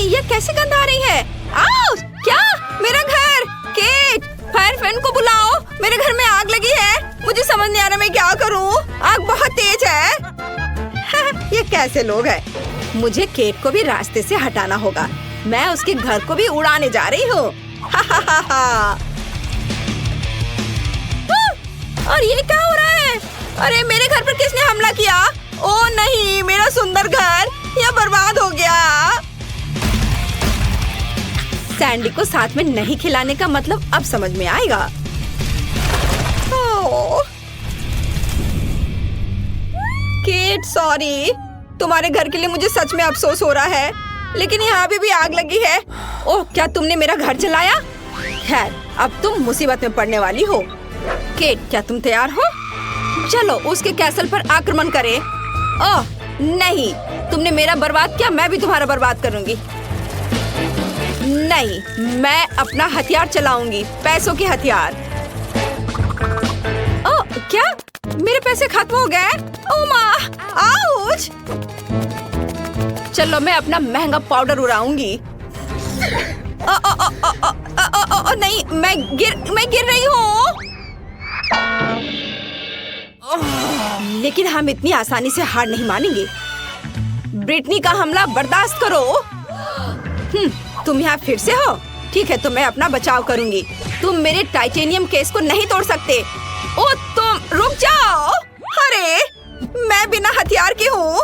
ये कैसे गंध आ रही है? क्या? मेरा घर! केट, फायर फैन को बुलाओ। मेरे घर में आग लगी है। मुझे समझ नहीं आ रहा मैं क्या करूँ। आग बहुत तेज है। ये कैसे लोग हैं? मुझे केट को भी रास्ते से हटाना होगा। मैं उसके घर को भी उड़ाने जा रही हूँ। और ये क्या हो रहा है? अरे मेरे घर पर किसने हमला किया? ओह नहीं, मेरा सुंदर घर यह बर्बाद हो गया। सैंडी को साथ में नहीं खिलाने का मतलब अब समझ में आएगा। Kate, sorry. तुम्हारे घर के लिए मुझे सच में अफसोस हो रहा है, लेकिन यहाँ भी आग लगी है। ओह, क्या तुमने मेरा घर जलाया? खैर, अब तुम मुसीबत में पड़ने वाली हो। केट, क्या तुम तैयार हो? चलो उसके कैसल पर आक्रमण करें। ओह नहीं, तुमने मेरा बर्बाद किया, मैं भी तुम्हारा बर्बाद करूंगी। नहीं, मैं अपना हथियार चलाऊंगी, पैसों के हथियार। ओह क्या? मेरे पैसे खत्म हो गए? ओह माँ, आउच! चलो मैं अपना महंगा पाउडर उड़ाऊंगी। नहीं, मैं गिर रही हूँ। लेकिन हम इतनी आसानी से हार नहीं मानेंगे। ब्रिटनी का हमला बर्दाश्त करो। तुम यहाँ फिर से हो? ठीक है, तो मैं अपना बचाव करूंगी। तुम मेरे टाइटेनियम केस को नहीं तोड़ सकते। ओ तुम रुक जाओ। अरे मैं बिना हथियार की हूँ।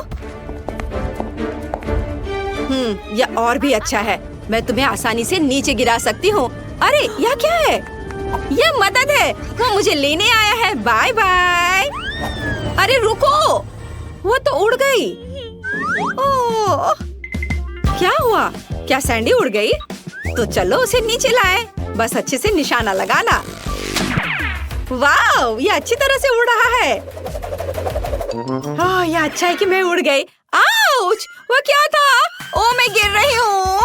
यह और भी अच्छा है। मैं तुम्हें आसानी से नीचे गिरा सकती हूँ। अरे यह क्या है? यह मदद है। वो मुझे लेने आया है। Bye bye. अरे रुको, वो तो उड़ गई। ओह, क्या हुआ? क्या सैंडी उड़ गई? तो चलो उसे नीचे लाए। बस अच्छे से निशाना लगाना। वाह, ये अच्छी तरह से उड़ रहा है। यह अच्छा है कि मैं उड़ गई। आउच! वो क्या था? ओ मैं गिर रही हूँ।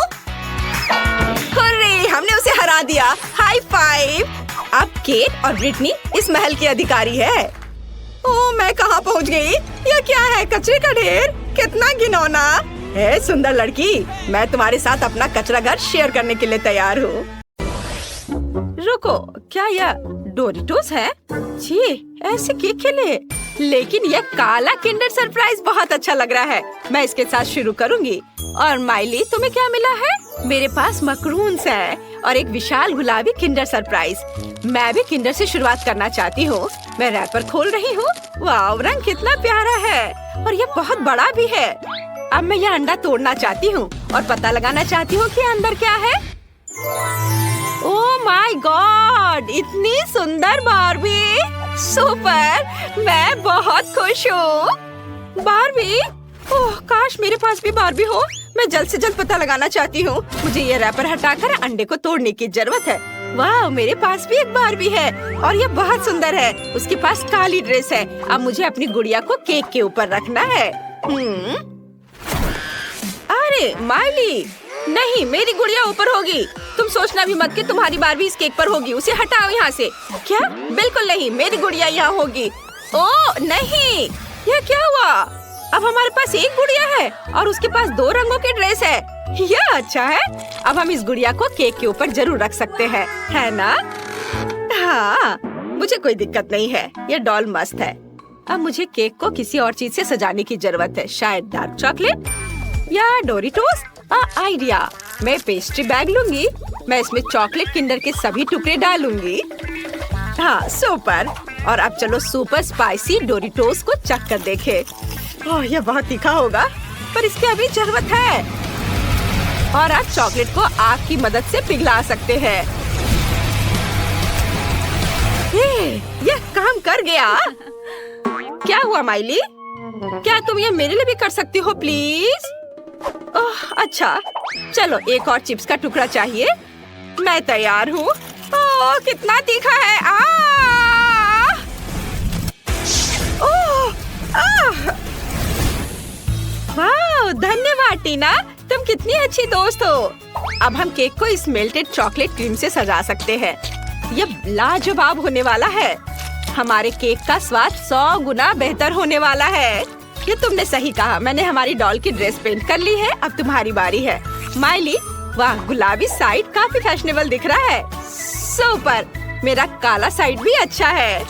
अरे हमने उसे हरा दिया। High five. अब केट और ब्रिटनी इस महल की अधिकारी है। ओह मैं कहाँ पहुँच गई? यह क्या है? कचरे का ढेर। कितना घिनौना है। सुंदर लड़की, मैं तुम्हारे साथ अपना कचरा घर शेयर करने के लिए तैयार हूँ। रुको, क्या यह डोरिटोस है? जी, ऐसे केक के लिए। लेकिन यह काला किंडर सरप्राइज बहुत अच्छा लग रहा है। मैं इसके साथ शुरू करूंगी। और माइली, तुम्हें क्या मिला है? मेरे पास मकरून्स है और एक विशाल गुलाबी किंडर सरप्राइज। मैं भी किंडर से शुरुआत करना चाहती हूँ। मैं रैपर खोल रही हूँ। वाह, रंग कितना प्यारा है और ये बहुत बड़ा भी है। अब मैं यह अंडा तोड़ना चाहती हूँ और पता लगाना चाहती हूँ कि अंदर क्या है। ओह माय गॉड, इतनी सुंदर बार्बी। सुपर, मैं बहुत खुश हूँ। बार्बी? ओह काश मेरे पास भी बार्बी हो। मैं जल्द से जल्द पता लगाना चाहती हूँ। मुझे ये रैपर हटाकर अंडे को तोड़ने की जरूरत है। वाह, मेरे पास भी एक बार्बी है और ये बहुत सुंदर है। उसके पास काली ड्रेस है। अब मुझे अपनी गुड़िया को केक के ऊपर रखना है। अरे माइली, नहीं, मेरी गुड़िया ऊपर होगी। तुम सोचना भी मत कि तुम्हारी बार्बी इस केक पर होगी। उसे हटाओ यहाँ से। क्या? बिल्कुल नहीं, मेरी गुड़िया यहाँ होगी। ओह नहीं, यह क्या हुआ? अब हमारे पास एक गुड़िया है और उसके पास 2 रंगों की ड्रेस है। यह अच्छा है। अब हम इस गुड़िया को केक के ऊपर जरूर रख सकते हैं, है ना? हाँ, मुझे कोई दिक्कत नहीं है। यह डॉल मस्त है। अब मुझे केक को किसी और चीज से सजाने की जरूरत है। शायद डार्क चॉकलेट या डोरिटोस। आइडिया, मैं पेस्ट्री बैग लूंगी। मैं इसमें चॉकलेट किंडर के सभी टुकड़े डालूंगी। हाँ, सुपर। और अब चलो सुपर स्पाइसी डोरिटोस को चख कर देखें। ओह, यह बहुत तीखा होगा, पर इसकी अभी जरूरत है। और आप चॉकलेट को आग की मदद से पिघला सकते हैं। यह काम कर गया। क्या हुआ माइली? क्या तुम ये मेरे लिए भी कर सकती हो प्लीज? ओह अच्छा, चलो एक और चिप्स का टुकड़ा चाहिए। मैं तैयार हूँ। ओह कितना तीखा है। वाह, धन्यवाद टीना, तुम कितनी अच्छी दोस्त हो। अब हम केक को इस मेल्टेड चॉकलेट क्रीम से सजा सकते हैं। यह लाजवाब होने वाला है। हमारे केक का स्वाद 100 गुना बेहतर होने वाला है। ये तुमने सही कहा। मैंने हमारी डॉल की ड्रेस पेंट कर ली है। अब तुम्हारी बारी है। माइली, वाह, गुलाबी साइड काफी फैशनेबल दिख रहा है। सुपर, मेरा काला साइड भी अच्छा है।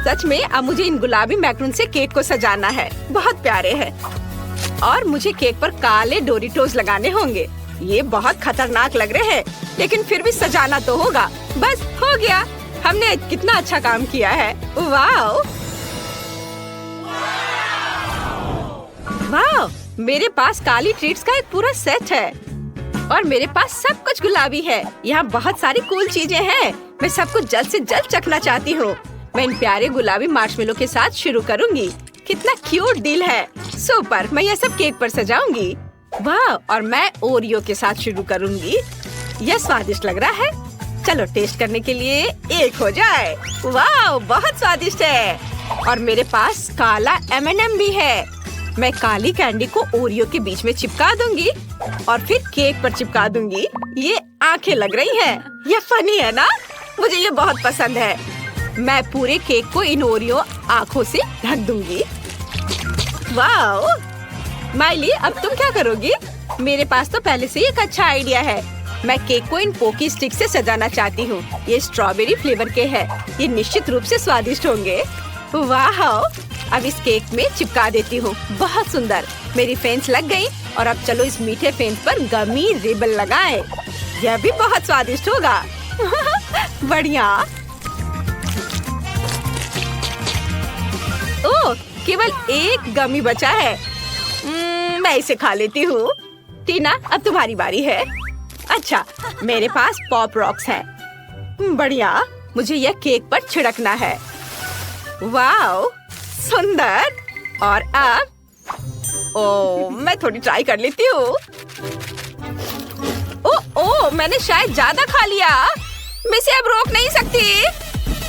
सच में अब मुझे इन गुलाबी मैक्रून से केक को सजाना है। बहुत प्यारे हैं। और मुझे केक पर काले डोरिटोस लगाने होंगे। ये बहुत खतरनाक लग रहे हैं, लेकिन फिर भी सजाना तो होगा। बस हो गया। हमने कितना अच्छा काम किया है। वाव! वाव! मेरे पास काली ट्रीट्स का एक पूरा सेट है और मेरे पास सब कुछ गुलाबी है। यहाँ बहुत सारी कूल चीजें हैं। मैं सब कुछ जल्द से जल्द चखना चाहती हूँ। मैं इन प्यारे गुलाबी मार्शमेलो के साथ शुरू करूँगी। कितना क्यूट दिल है। सुपर, मैं ये सब केक पर सजाऊंगी। वाह! और मैं ओरियो के साथ शुरू करूँगी। यह स्वादिष्ट लग रहा है। चलो टेस्ट करने के लिए एक हो जाए। वाह, बहुत स्वादिष्ट है। और मेरे पास काला M&M भी है। मैं काली कैंडी को ओरियो के बीच में चिपका दूंगी और फिर केक पर चिपका दूंगी। ये आंखें लग रही हैं। ये फनी है ना? मुझे ये बहुत पसंद है। मैं पूरे केक को इन ओरियो आंखों से ढक दूंगी। वाह! माइली, अब तुम क्या करोगी? मेरे पास तो पहले से ही एक अच्छा आइडिया है। मैं केक को इन पोकी स्टिक से सजाना चाहती हूँ। ये स्ट्रॉबेरी फ्लेवर के हैं। ये निश्चित रूप से स्वादिष्ट होंगे। वाह! अब इस केक में चिपका देती हूँ। बहुत सुंदर। मेरी फेंस लग गई और अब चलो इस मीठे फेंस पर गमी रिबन लगाएं। यह भी बहुत स्वादिष्ट होगा। बढ़िया। ओह, केवल एक गमी बचा है। मैं इसे खा लेती हूँ। टीना, अब तुम्हारी बारी है। अच्छा, मेरे पास पॉप रॉक्स हैं। बढ़िया। मुझे यह केक पर छिड़कना है। वाओ, सुंदर। और अब मैं थोड़ी ट्राई कर लेती हूँ। ओह, मैंने शायद ज्यादा खा लिया। मैं इसे अब रोक नहीं सकती।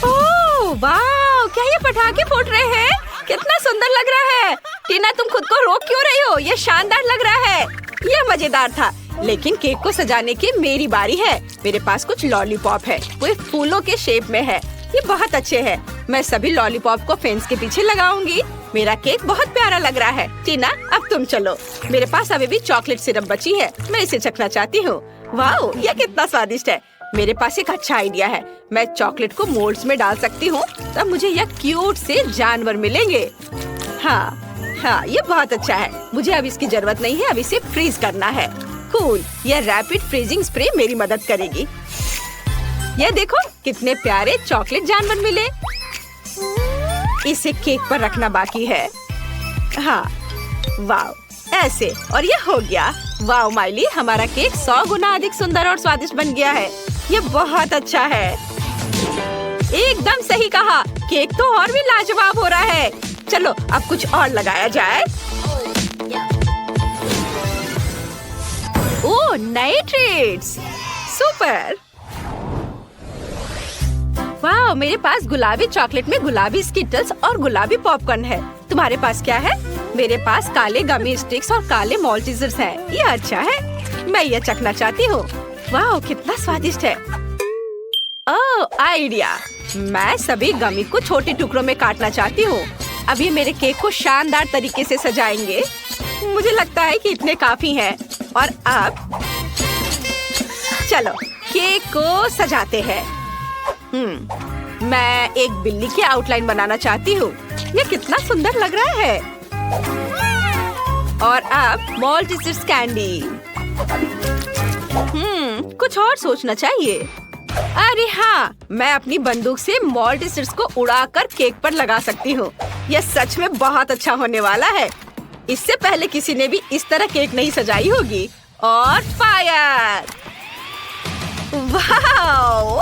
ओह वाह, क्या ये पटाखे फूट रहे हैं? कितना सुंदर लग रहा है। टीना, तुम खुद को रोक क्यों रही हो? ये शानदार लग रहा है। यह मजेदार था। लेकिन केक को सजाने की मेरी बारी है। मेरे पास कुछ लॉलीपॉप है। वो फूलों के शेप में है। ये बहुत अच्छे हैं। मैं सभी लॉलीपॉप को फेंस के पीछे लगाऊंगी। मेरा केक बहुत प्यारा लग रहा है। टीना, अब तुम चलो। मेरे पास अभी भी चॉकलेट सिरप बची है। मैं इसे चखना चाहती हूँ। वाओ, यह कितना स्वादिष्ट है। मेरे पास एक अच्छा आइडिया है। मैं चॉकलेट को मोल्ड्स में डाल सकती हूँ। तब मुझे यह क्यूट से जानवर मिलेंगे। हाँ, ये बहुत अच्छा है। मुझे अब इसकी जरूरत नहीं है। अब इसे फ्रीज करना है। कूल। यह रैपिड फ्रीजिंग स्प्रे मेरी मदद करेगी। यह देखो, कितने प्यारे चॉकलेट जानवर मिले। इसे केक पर रखना बाकी है। हाँ, वाओ, ऐसे। और यह हो गया। वाओ माइली, हमारा केक 100 गुना अधिक सुंदर और स्वादिष्ट बन गया है। यह बहुत अच्छा है। एकदम सही कहा। केक तो और भी लाजवाब हो रहा है। चलो, अब कुछ और लगाया जाए। ओह, नए ट्रीट्स। सुपर। वाह, मेरे पास गुलाबी चॉकलेट में गुलाबी स्किटल्स और गुलाबी पॉपकॉर्न है। तुम्हारे पास क्या है? मेरे पास काले गमी स्टिक्स और काले मॉल्टीजर्स हैं। ये अच्छा है। मैं ये चखना चाहती हूँ। वाह, कितना स्वादिष्ट है। ओह, आइडिया। मैं सभी गमी को छोटे टुकड़ों में काटना चाहती हूँ। अब ये मेरे केक को शानदार तरीके से सजाएंगे। मुझे लगता है कि इतने काफी हैं। और अब चलो केक को सजाते हैं। मैं एक बिल्ली की आउटलाइन बनाना चाहती हूँ। ये कितना सुंदर लग रहा है। और अब मॉल्टीजर्स कैंडी। कुछ और सोचना चाहिए। अरे हाँ, मैं अपनी बंदूक से मॉल्टीजर्स को उड़ाकर केक पर लगा सकती हूँ। यह सच में बहुत अच्छा होने वाला है। इससे पहले किसी ने भी इस तरह केक नहीं सजाई होगी। और फायर। वाओ,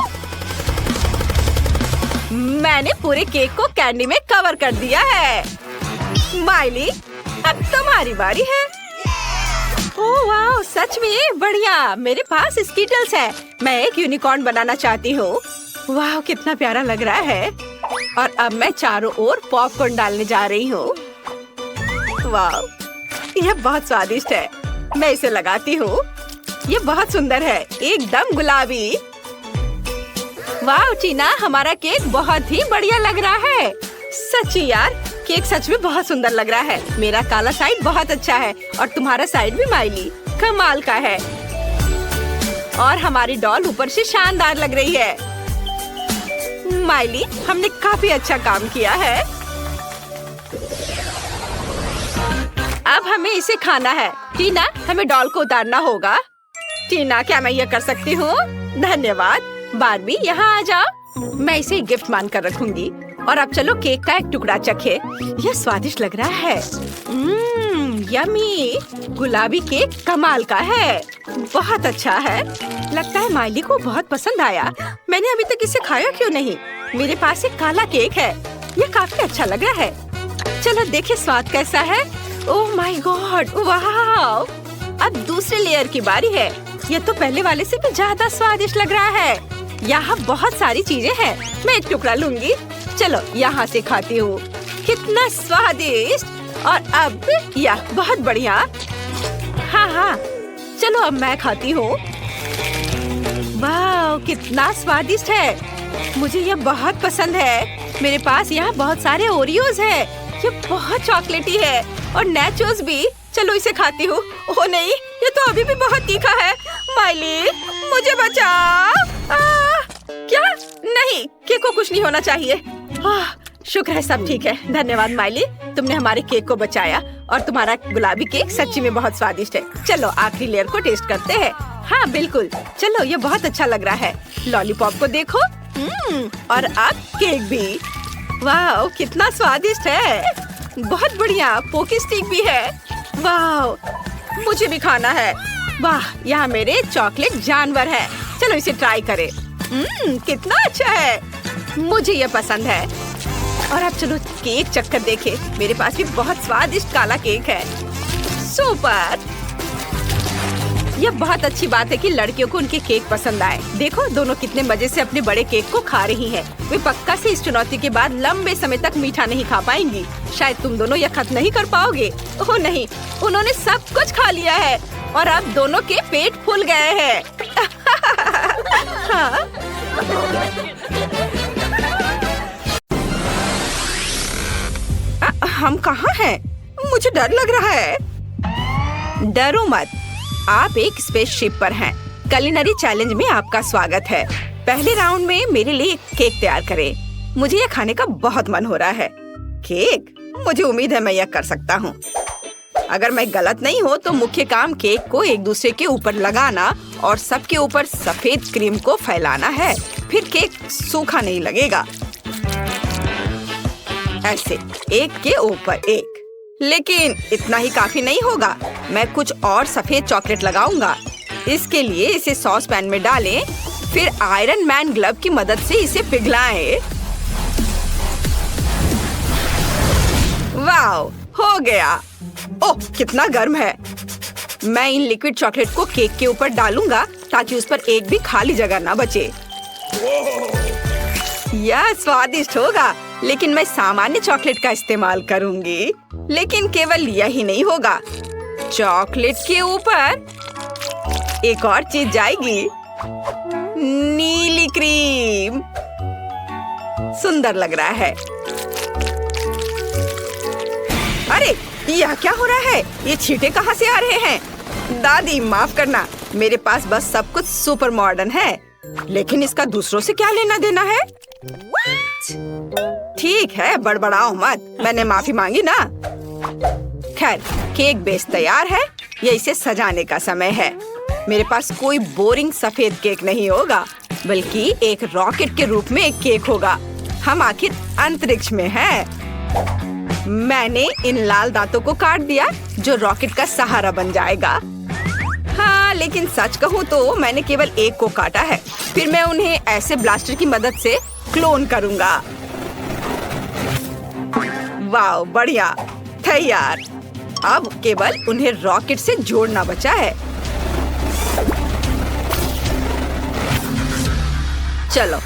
मैंने पूरे केक को कैंडी में कवर कर दिया है। माइली, अब तुम्हारी बारी है। ओह वाह, सच में बढ़िया। मेरे पास स्किटल्स है। मैं एक यूनिकॉर्न बनाना चाहती हूँ। वाह, कितना प्यारा लग रहा है। और अब मैं चारों ओर पॉपकॉर्न डालने जा रही हूँ। वाह, यह बहुत स्वादिष्ट है। मैं इसे लगाती हूँ। ये बहुत सुंदर है, एकदम गुलाबी। वाह टीना, हमारा केक बहुत ही बढ़िया लग रहा है। सच्ची यार, केक सच में बहुत सुंदर लग रहा है। मेरा काला साइड बहुत अच्छा है और तुम्हारा साइड भी माइली कमाल का है। और हमारी डॉल ऊपर से शानदार लग रही है। माइली, हमने काफी अच्छा काम किया है। अब हमें इसे खाना है। टीना, हमें डॉल को उतारना होगा। टीना, क्या मैं ये कर सकती हूँ? धन्यवाद। बार्बी, यहाँ आ जाओ। मैं इसे गिफ्ट मानकर रखूंगी। और अब चलो केक का एक टुकड़ा चखे। यह स्वादिष्ट लग रहा है। यम्मी। गुलाबी केक कमाल का है। बहुत अच्छा है। लगता है माइली को बहुत पसंद आया। मैंने अभी तक इसे खाया क्यों नहीं? मेरे पास एक काला केक है। यह काफी अच्छा लग रहा है। चलो देखे स्वाद कैसा है। ओह माय गॉड, वाह। अब दूसरे लेयर की बारी है। यह तो पहले वाले से भी ज्यादा स्वादिष्ट लग रहा है। यहाँ बहुत सारी चीजें हैं। मैं एक टुकड़ा लूंगी। चलो यहाँ से खाती हूँ। कितना स्वादिष्ट। और अब यह बहुत बढ़िया। हाँ, चलो अब मैं खाती हूँ। वाह, कितना स्वादिष्ट है। मुझे यह बहुत पसंद है। मेरे पास यहाँ बहुत सारे ओरियोज है। ये बहुत चॉकलेटी है और नैचोस भी। चलो इसे खाती हूँ। ओह नहीं, ये तो अभी भी बहुत तीखा है। माइली, कुछ नहीं होना चाहिए। शुक्र है सब ठीक है। धन्यवाद माइली, तुमने हमारे केक को बचाया और तुम्हारा गुलाबी केक सच्ची में बहुत स्वादिष्ट है। चलो आखिरी लेयर को टेस्ट करते हैं। हाँ बिल्कुल, चलो ये बहुत अच्छा लग रहा है। लॉलीपॉप को देखो, और अब केक भी। वाह कितना स्वादिष्ट है। बहुत बढ़िया, पोकी स्टिक भी है। वाह मुझे भी खाना है। वाह यहाँ मेरे चॉकलेट जानवर है। चलो इसे ट्राई करें। कितना अच्छा है, मुझे ये पसंद है। और अब चलो केक चक्कर देखे। मेरे पास भी बहुत स्वादिष्ट काला केक है। सुपर, यह बहुत अच्छी बात है कि लड़कियों को उनके केक पसंद आए। देखो दोनों कितने मजे से अपने बड़े केक को खा रही हैं। वे पक्का से इस चुनौती के बाद लंबे समय तक मीठा नहीं खा पाएंगी। शायद तुम दोनों यह खत्म नहीं कर पाओगे। ओह नहीं, उन्होंने सब कुछ खा लिया है और अब दोनों के पेट फूल गए हैं। हाँ। हम कहाँ हैं? मुझे डर लग रहा है। डरो मत, आप एक स्पेसशिप पर हैं। कुलिनरी चैलेंज में आपका स्वागत है। पहले राउंड में मेरे लिए केक तैयार करें। मुझे यह खाने का बहुत मन हो रहा है। केक? मुझे उम्मीद है मैं यह कर सकता हूँ। अगर मैं गलत नहीं हूँ तो मुख्य काम केक को एक दूसरे के ऊपर लगाना और सबके ऊपर सफेद क्रीम को फैलाना है। फिर केक सूखा नहीं लगेगा। ऐसे एक के ऊपर एक। लेकिन इतना ही काफी नहीं होगा। मैं कुछ और सफेद चॉकलेट लगाऊंगा। इसके लिए इसे सॉस पैन में डालें, फिर आयरन मैन ग्लव की मदद से इसे पिघलाएं। वाह, हो गया। ओह कितना गर्म है। मैं इन लिक्विड चॉकलेट को केक के ऊपर डालूंगा ताकि उस पर एक भी खाली जगह ना बचे। यह स्वादिष्ट होगा, लेकिन मैं सामान्य चॉकलेट का इस्तेमाल करूंगी। लेकिन केवल यही नहीं होगा, चॉकलेट के ऊपर एक और चीज जाएगी, नीली क्रीम। सुंदर लग रहा है। अरे यह क्या हो रहा है? ये छींटे कहाँ से आ रहे हैं? दादी माफ करना, मेरे पास बस सब कुछ सुपर मॉडर्न है, लेकिन इसका दूसरों से क्या लेना देना है? ठीक है, बड़बड़ाओ मत, मैंने माफी मांगी ना। खैर, केक बेस तैयार है। ये इसे सजाने का समय है। मेरे पास कोई बोरिंग सफेद केक नहीं होगा, बल्कि एक रॉकेट के रूप में एक केक होगा। हम आखिर अंतरिक्ष में हैं। मैंने इन लाल दांतों को काट दिया जो रॉकेट का सहारा बन जाएगा। हाँ, लेकिन सच कहूँ तो मैंने केवल एक को काटा है। फिर मैं उन्हें ऐसे ब्लास्टर की मदद से क्लोन करूँगा। वाह, बढ़िया, तैयार। अब केवल उन्हें रॉकेट से जोड़ना बचा है। चलो,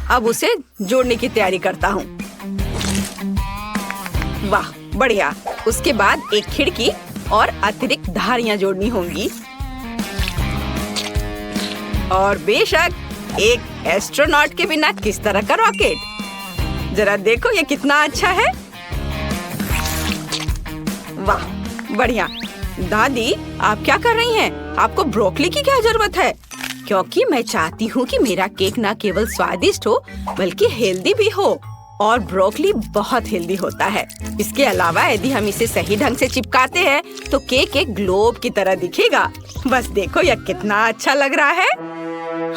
अब उसे जोड़ने की तैयारी करता हूँ। वाह, बढ़िया। उसके बाद एक खिड़की और अतिरिक्त धारियां जोड़नी होंगी। और बेशक एक एस्ट्रोनॉट के बिना किस तरह का रॉकेट। जरा देखो ये कितना अच्छा है। वाह, बढ़िया। दादी, आप क्या कर रही हैं? आपको ब्रोकली की क्या जरूरत है? क्योंकि मैं चाहती हूँ कि मेरा केक न केवल स्वादिष्ट हो बल्कि हेल्दी भी हो, और ब्रोकली बहुत हेल्दी होता है। इसके अलावा यदि हम इसे सही ढंग से चिपकाते हैं तो केक एक ग्लोब की तरह दिखेगा। बस देखो यह कितना अच्छा लग रहा है।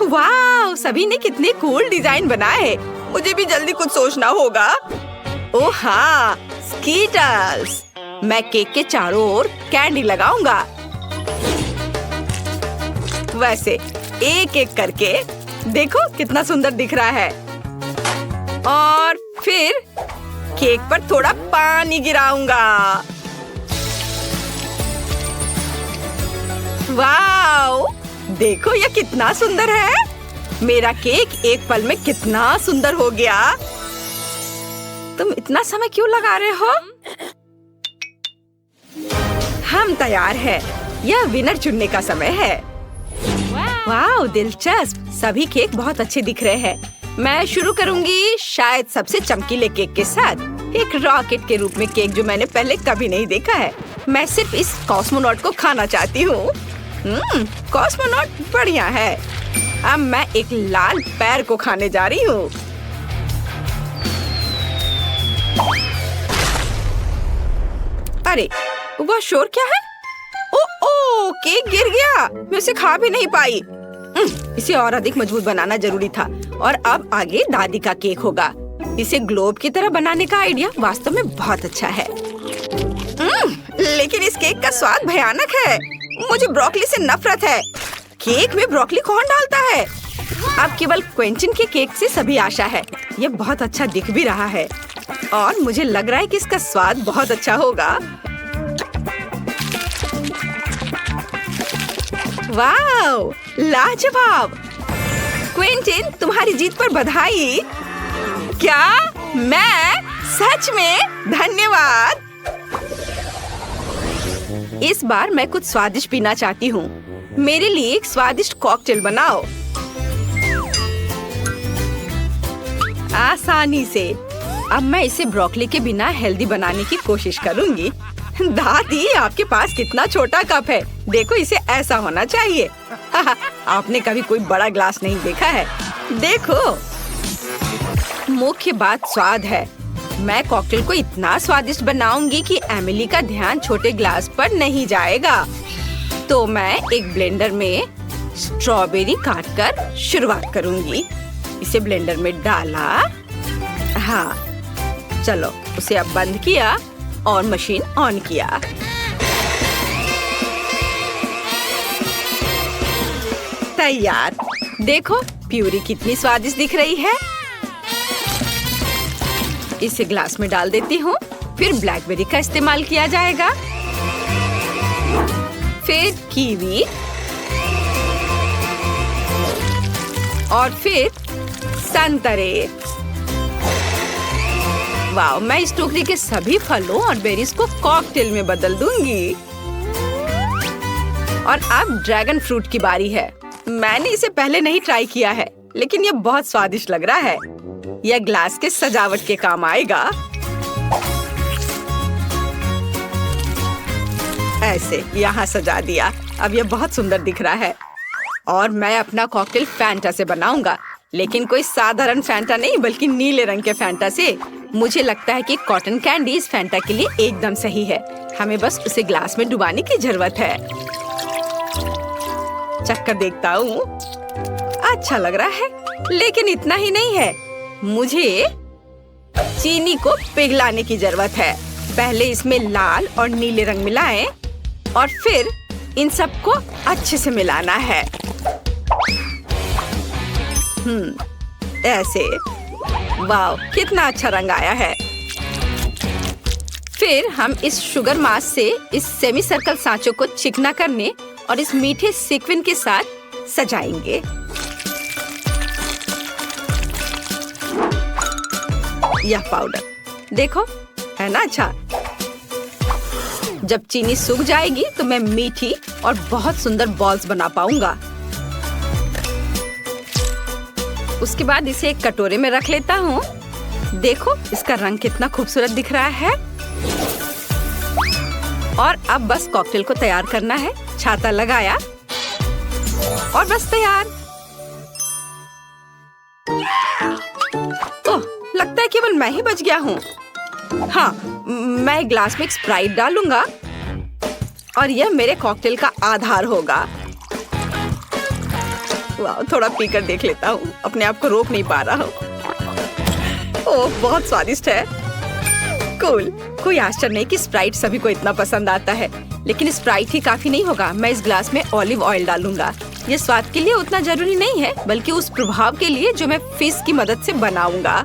वाह, सभी ने कितने कूल डिजाइन बनाए हैं। मुझे भी जल्दी कुछ सोचना होगा। ओह हाँ, स्कीटल्स। मैं केक के चारों ओर कैंडी लगाऊंगा। वैसे एक एक करके देखो कितना सुंदर दिख रहा है। और फिर केक पर थोड़ा पानी गिराऊंगा। वाओ, देखो यह कितना सुंदर है। मेरा केक एक पल में कितना सुंदर हो गया। तुम इतना समय क्यों लगा रहे हो? हम तैयार हैं। यह विनर चुनने का समय है। वाह, दिलचस्प। सभी केक बहुत अच्छे दिख रहे हैं। मैं शुरू करूंगी शायद सबसे चमकीले केक के साथ, एक रॉकेट के रूप में केक जो मैंने पहले कभी नहीं देखा है। मैं सिर्फ इस कॉस्मोनॉट को खाना चाहती हूँ। कॉस्मोनॉट बढ़िया है। अब मैं एक लाल पैर को खाने जा रही हूँ। अरे वह शोर क्या है? ओ ओ केक गिर गया। मैं उसे खा भी नहीं पाई। इसे और अधिक मजबूत बनाना जरूरी था। और अब आगे दादी का केक होगा। इसे ग्लोब की तरह बनाने का आइडिया वास्तव में बहुत अच्छा है। लेकिन इस केक का स्वाद भयानक है। मुझे ब्रोकली से नफरत है। केक में ब्रोकली कौन डालता है? अब केवल क्विंटन के केक से सभी आशा है। ये बहुत अच्छा दिख भी रहा है और मुझे लग रहा है कि इसका स्वाद बहुत अच्छा होगा। वाव, लाजवाब! क्विंटन, तुम्हारी जीत पर बधाई। क्या? मैं? सच में? धन्यवाद। इस बार मैं कुछ स्वादिष्ट पीना चाहती हूँ। मेरे लिए एक स्वादिष्ट कॉकटेल बनाओ। आसानी से। अब मैं इसे ब्रोकली के बिना हेल्दी बनाने की कोशिश करूँगी। दादी, आपके पास कितना छोटा कप है। देखो, इसे ऐसा होना चाहिए। आपने कभी कोई बड़ा ग्लास नहीं देखा है। देखो, मुख्य बात स्वाद है। मैं कॉकटेल को इतना स्वादिष्ट बनाऊंगी कि एमिली का ध्यान छोटे ग्लास पर नहीं जाएगा। तो मैं एक ब्लेंडर में स्ट्रॉबेरी काटकर शुरुआत करूंगी। इसे ब्लेंडर में डाला। हाँ, चलो उसे अब बंद किया और मशीन ऑन किया। तैयार। देखो, प्यूरी कितनी स्वादिष्ट दिख रही है। इसे ग्लास में डाल देती हूँ। फिर ब्लैकबेरी का इस्तेमाल किया जाएगा। फिर कीवी और फिर संतरे। वाह, मैं इस टोकरी के सभी फलों और बेरीज को कॉकटेल में बदल दूंगी। और अब ड्रैगन फ्रूट की बारी है। मैंने इसे पहले नहीं ट्राई किया है, लेकिन ये बहुत स्वादिष्ट लग रहा है। यह ग्लास के सजावट के काम आएगा। ऐसे यहाँ सजा दिया। अब यह बहुत सुंदर दिख रहा है। और मैं अपना कॉकटेल फैंटा से बनाऊंगा, लेकिन कोई साधारण फैंटा नहीं, बल्कि नीले रंग के फैंटा से। मुझे लगता है कि कॉटन कैंडी इस फैंटा के लिए एकदम सही है। हमें बस उसे ग्लास में डुबाने की जरूरत है। चक्कर देखता हूँ। अच्छा लग रहा है, लेकिन इतना ही नहीं है। मुझे चीनी को पिघलाने की जरूरत है। पहले इसमें लाल और नीले रंग मिलाएं और फिर इन सबको अच्छे से मिलाना है। ऐसे। वाव, कितना अच्छा रंग आया है। फिर हम इस शुगर मास से इस सेमी सर्कल सांचों को चिकना करने और इस मीठे सीक्वेंस के साथ सजाएंगे। यह पाउडर देखो, है ना अच्छा। जब चीनी सूख जाएगी तो मैं मीठी और बहुत सुंदर बॉल्स बना पाऊंगा। उसके बाद इसे एक कटोरे में रख लेता हूँ। देखो, इसका रंग कितना खूबसूरत दिख रहा है। और अब बस कॉकटेल को तैयार करना है। छाता लगाया और बस तैयार। ओह, लगता है केवल मैं ही बच गया हूँ। हाँ, मैं ग्लास में एक स्प्राइट डालूंगा और यह मेरे कॉकटेल का आधार होगा। वाह, थोड़ा पीकर देख लेता हूँ। अपने आप को रोक नहीं पा रहा हूँ। ओह, बहुत स्वादिष्ट है। कूल। कोई आश्चर्य नहीं कि स्प्राइट सभी को इतना पसंद आता है, लेकिन स्प्राइट ही काफी नहीं होगा। मैं इस ग्लास में ऑलिव ऑयल डालूंगा। ये स्वाद के लिए उतना जरूरी नहीं है, बल्कि उस प्रभाव के लिए जो मैं फिश की मदद से बनाऊंगा।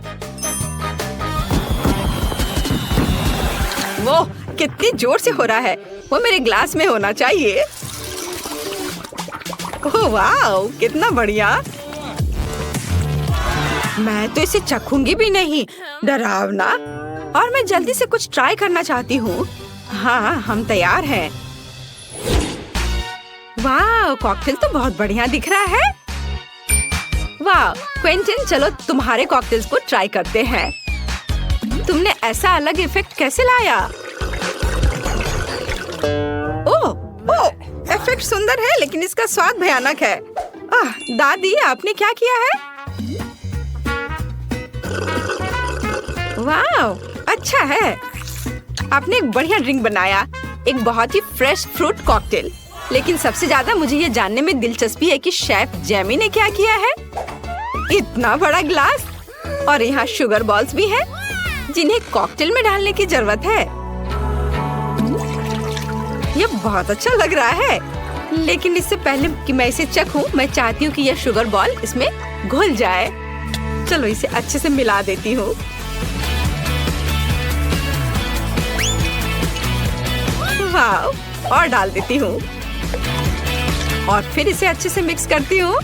वो कितनी जोर से हो रहा है। वो मेरे ग्लास में होना चाहिए। ओह वाह, कितना बढ़िया। मैं तो इसे चखूंगी भी नहीं, डरावना। और मैं जल्दी से कुछ ट्राई करना चाहती हूँ। हाँ, हम तैयार हैं। वाह, कॉकटेल तो बहुत बढ़िया दिख रहा है। वाह क्विंटन, चलो तुम्हारे कॉकटेल्स को ट्राई करते हैं। तुमने ऐसा अलग इफेक्ट कैसे लाया? ओह, इफेक्ट सुंदर है, लेकिन इसका स्वाद भयानक है। दादी, आपने क्या किया है? वाह, अच्छा है। आपने एक बढ़िया ड्रिंक बनाया, एक बहुत ही फ्रेश फ्रूट कॉकटेल। लेकिन सबसे ज्यादा मुझे ये जानने में दिलचस्पी है कि शेफ जेमी ने क्या किया है। इतना बड़ा ग्लास और यहाँ शुगर बॉल्स भी हैं, जिन्हें कॉकटेल में डालने की जरूरत है। ये बहुत अच्छा लग रहा है, लेकिन इससे पहले कि मैं इसे चखूं, मैं चाहती हूँ कि यह शुगर बॉल इसमें घुल जाए। चलो इसे अच्छे से मिला देती हूँ। वाह, और डाल देती हूँ और फिर इसे अच्छे से मिक्स करती हूँ।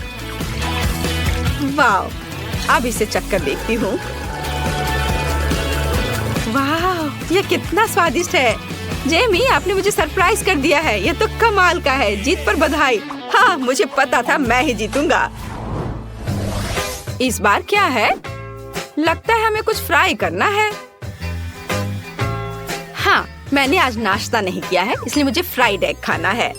वाह, अब इसे चख कर देखती हूँ। वाह, ये कितना स्वादिष्ट है। जेमी, आपने मुझे सरप्राइज कर दिया है। ये तो कमाल का है। जीत पर बधाई। हाँ, मुझे पता था मैं ही जीतूंगा। इस बार क्या है? लगता है हमें कुछ फ्राई करना है। हाँ, मैंने आज नाश्ता नहीं किया है, इसलिए मुझे फ्राइड एग खाना है।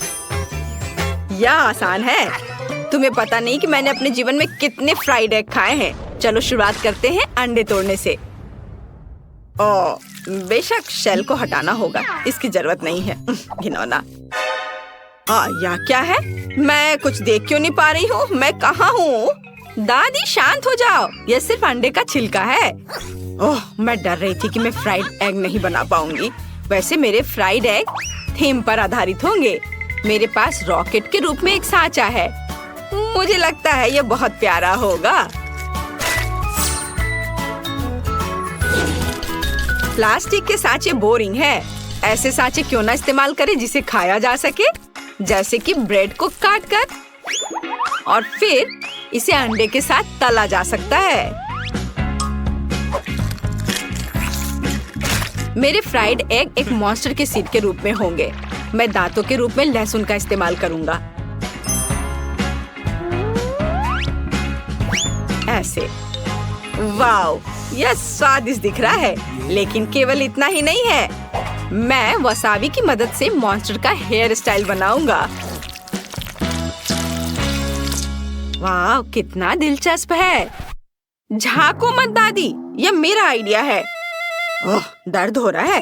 यह आसान है। तुम्हें पता नहीं कि मैंने अपने जीवन में कितने फ्राइड एग खाए हैं। चलो शुरुआत करते हैं अंडे तोड़ने से। ओह, बेशक शेल को हटाना होगा, इसकी जरूरत नहीं है। घिनौना। यह क्या है? मैं कुछ देख क्यों नहीं पा रही हूँ? मैं कहाँ हूँ? दादी शांत हो जाओ, यह सिर्फ अंडे का छिलका है। ओह, मैं डर रही थी कि मैं फ्राइड एग नहीं बना पाऊंगी। वैसे मेरे फ्राइड एग थीम पर आधारित होंगे। मेरे पास रॉकेट के रूप में एक सांचा है। मुझे लगता है यह बहुत प्यारा होगा। प्लास्टिक के सांचे बोरिंग है। ऐसे सांचे क्यों ना इस्तेमाल करें जिसे खाया जा सके, जैसे कि ब्रेड को काट कर और फिर इसे अंडे के साथ तला जा सकता है। मेरे फ्राइड एग एक मॉन्स्टर के सीड के रूप में होंगे। मैं दांतों के रूप में लहसुन का इस्तेमाल करूंगा। ऐसे। वाओ, यह स्वादिष्ट दिख रहा है, लेकिन केवल इतना ही नहीं है। मैं वसाबी की मदद से मॉन्स्टर का हेयर स्टाइल बनाऊंगा। वाह, कितना दिलचस्प है। झांको मत दादी, यह मेरा आइडिया है। ओह, दर्द हो रहा है।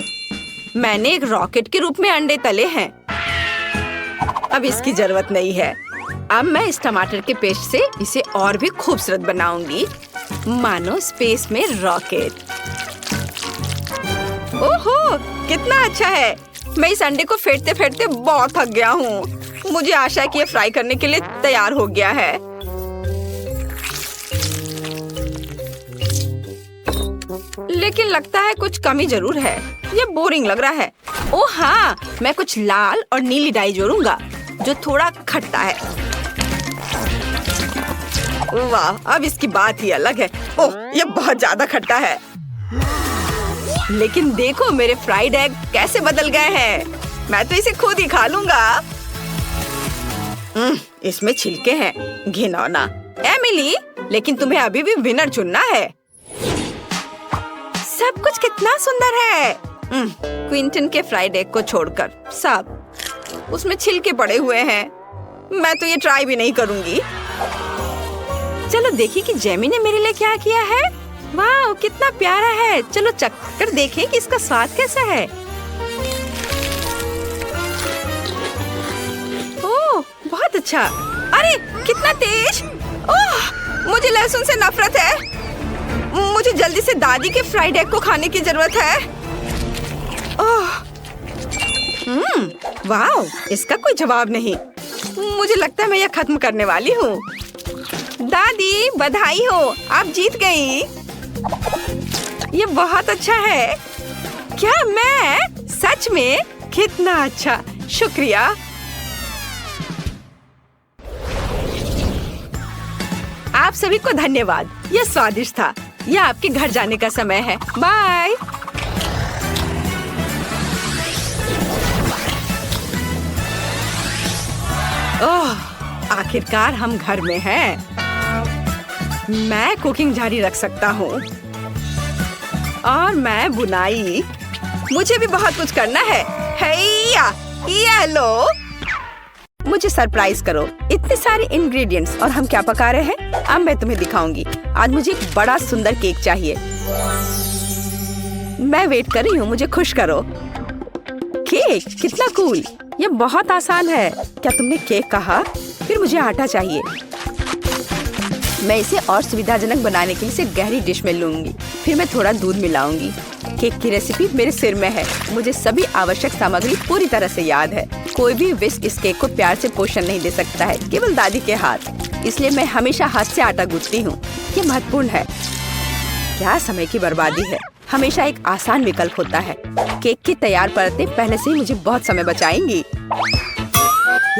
मैंने एक रॉकेट के रूप में अंडे तले हैं। अब इसकी जरूरत नहीं है। अब मैं इस टमाटर के पेस्ट से इसे और भी खूबसूरत बनाऊंगी, मानो स्पेस में रॉकेट। ओहो, कितना अच्छा है। मैं इस अंडे को फेंटते फेंटते बहुत थक गया हूँ। मुझे आशा है कि ये फ्राई करने के लिए तैयार हो गया है। लेकिन लगता है कुछ कमी जरूर है। ये बोरिंग लग रहा है। ओह हाँ, मैं कुछ लाल और नीली डाई जोड़ूंगा जो थोड़ा खट्टा है। वाह, अब इसकी बात ही अलग है। ओह, ये बहुत ज्यादा खट्टा है। लेकिन देखो मेरे फ्राइड एग कैसे बदल गए हैं। मैं तो इसे खुद ही खा लूंगा। इसमें छिलके हैं। घिनौना। एमिली, लेकिन तुम्हें अभी भी विनर चुनना है। सब कुछ कितना सुंदर है। क्विंटन के फ्राइड एग को छोड़कर सब उसमें छिलके पड़े हुए हैं। मैं तो ये ट्राई भी नहीं करूंगी। चलो देखिए कि जेमी ने मेरे लिए क्या किया है। वाह, कितना प्यारा है। चलो चख कर देखें कि इसका स्वाद कैसा है। ओह, बहुत अच्छा। अरे कितना तेज। ओह, मुझे लहसुन से नफरत है। मुझे जल्दी से दादी के फ्राइड एग को खाने की जरूरत है। ओह, वाह, इसका कोई जवाब नहीं। मुझे लगता है मैं यह खत्म करने वाली हूँ। दादी बधाई हो, आप जीत गई। ये बहुत अच्छा है। क्या मैं सच में? कितना अच्छा, शुक्रिया। आप सभी को धन्यवाद। यह स्वादिष्ट था। यह आपके घर जाने का समय है। बाय। ओह, आखिरकार हम घर में हैं। मैं कुकिंग जारी रख सकता हूँ और मैं बुनाई। मुझे भी बहुत कुछ करना है। ये लो, मुझे सरप्राइज करो। इतने सारे इंग्रेडिएंट्स और हम क्या पका रहे हैं, अब मैं तुम्हें दिखाऊंगी। आज मुझे एक बड़ा सुंदर केक चाहिए। मैं वेट कर रही हूँ, मुझे खुश करो। केक कितना कूल। ये बहुत आसान है। क्या तुमने केक कहा? फिर मुझे आटा चाहिए। मैं इसे और सुविधाजनक बनाने के लिए इसे गहरी डिश में लूंगी। फिर मैं थोड़ा दूध मिलाऊंगी। केक की रेसिपी मेरे सिर में है। मुझे सभी आवश्यक सामग्री पूरी तरह से याद है। कोई भी विस्क इस केक को प्यार से पोषण नहीं दे सकता है, केवल दादी के हाथ। इसलिए मैं हमेशा हाथ से आटा गूंथती हूँ। ये महत्वपूर्ण है। क्या समय की बर्बादी है। हमेशा एक आसान विकल्प होता है। केक की तैयार परतें पहले से ही मुझे बहुत समय बचाएंगी।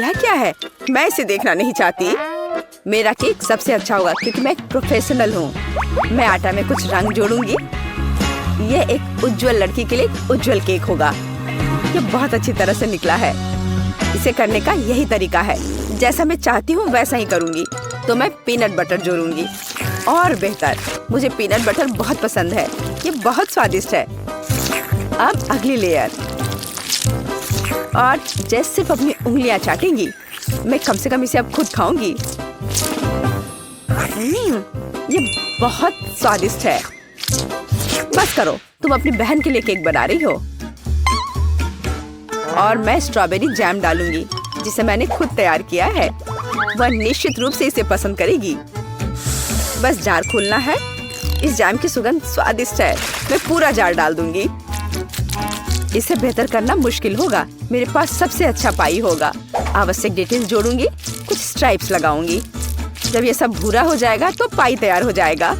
यह क्या है? मैं इसे देखना नहीं चाहती। मेरा केक सबसे अच्छा होगा क्योंकि मैं एक प्रोफेशनल हूँ। मैं आटा में कुछ रंग जोड़ूंगी। यह एक उज्जवल लड़की के लिए एक उज्जवल केक होगा। ये बहुत अच्छी तरह से निकला है। इसे करने का यही तरीका है। जैसा मैं चाहती हूँ वैसा ही करूँगी। तो मैं पीनट बटर जोड़ूंगी। और बेहतर, मुझे पीनट बटर बहुत पसंद है। ये बहुत स्वादिष्ट है। अब अगली लेयर। और जैसे सिर्फ अपनी उंगलियां चाटेंगी, मैं कम से कम इसे अब खुद खाऊंगी। ये बहुत स्वादिष्ट है। बस करो, तुम अपनी बहन के लिए केक बना रही हो। और मैं स्ट्रॉबेरी जैम डालूंगी जिसे मैंने खुद तैयार किया है। वह निश्चित रूप से इसे पसंद करेगी। बस जार खोलना है। इस जैम की सुगंध स्वादिष्ट है। मैं पूरा जार डाल दूंगी। इसे बेहतर करना मुश्किल होगा। मेरे पास सबसे अच्छा पाई होगा। आवश्यक डिटेल्स जोड़ूंगी। कुछ स्ट्राइप्स लगाऊंगी। जब ये सब भूरा हो जाएगा तो पाई तैयार हो जाएगा।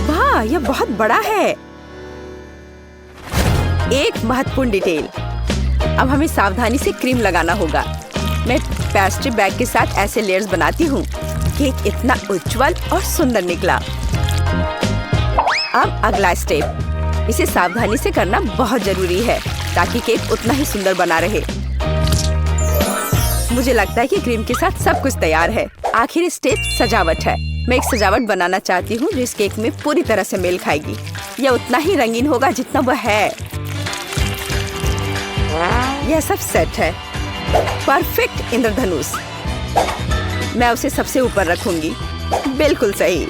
वाह, यह बहुत बड़ा है। एक महत्वपूर्ण डिटेल। अब हमें सावधानी से क्रीम लगाना होगा। मैं पेस्ट्री बैग के साथ ऐसे लेयर्स बनाती हूँ। केक इतना उज्जवल और सुंदर निकला। अब अगला स्टेप। इसे सावधानी से करना बहुत जरूरी है ताकि केक उतना ही सुंदर बना रहे। मुझे लगता है कि क्रीम के साथ सब कुछ तैयार है। आखिरी स्टेप सजावट है। मैं एक सजावट बनाना चाहती हूँ जो इस केक में पूरी तरह से मेल खाएगी। यह उतना ही रंगीन होगा जितना वह है। यह सब सेट है। परफेक्ट इंद्रधनुष। मैं उसे सबसे ऊपर रखूंगी। बिल्कुल सही।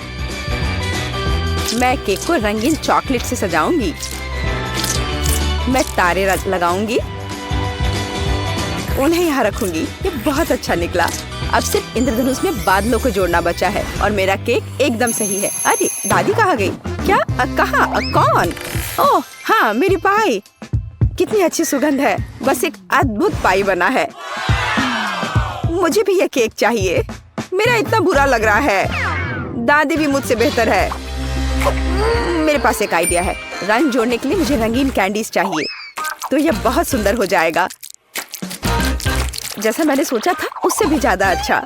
मैं केक को रंगीन चॉकलेट से सजाऊंगी। मैं तारे लगाऊंगी। उन्हें यहाँ रखूंगी। ये बहुत अच्छा निकला। अब सिर्फ इंद्रधनुष में बादलों को जोड़ना बचा है और मेरा केक एकदम सही है। अरे, दादी कहाँ गई? क्या? कहाँ? कौन? ओह हाँ, मेरी पाई। कितनी अच्छी सुगंध है। बस एक अद्भुत पाई बना है। मुझे भी यह केक चाहिए। मेरा इतना बुरा लग रहा है। दादी भी मुझसे बेहतर है। मेरे पास एक आइडिया है। रंग जोड़ने के लिए मुझे रंगीन कैंडीज चाहिए। तो यह बहुत सुंदर हो जाएगा। जैसा मैंने सोचा था उससे भी ज्यादा अच्छा।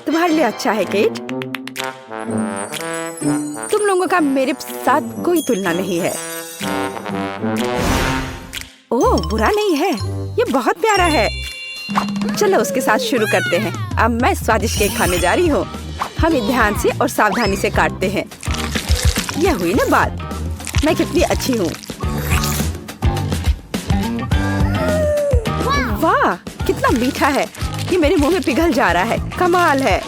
तुम्हारे लिए अच्छा है केट। तुम लोगों का मेरे साथ कोई तुलना नहीं है। ओह, बुरा नहीं है। ये बहुत प्यारा है। चलो उसके साथ शुरू करते हैं। अब मैं स्वादिष्ट केक खाने जा रही हूँ। हम ध्यान से और सावधानी से काटते हैं। यह हुई ना बात। मैं कितनी अच्छी हूँ। वाह, कितना मीठा है। ये मेरे मुंह में पिघल जा रहा है। कमाल है।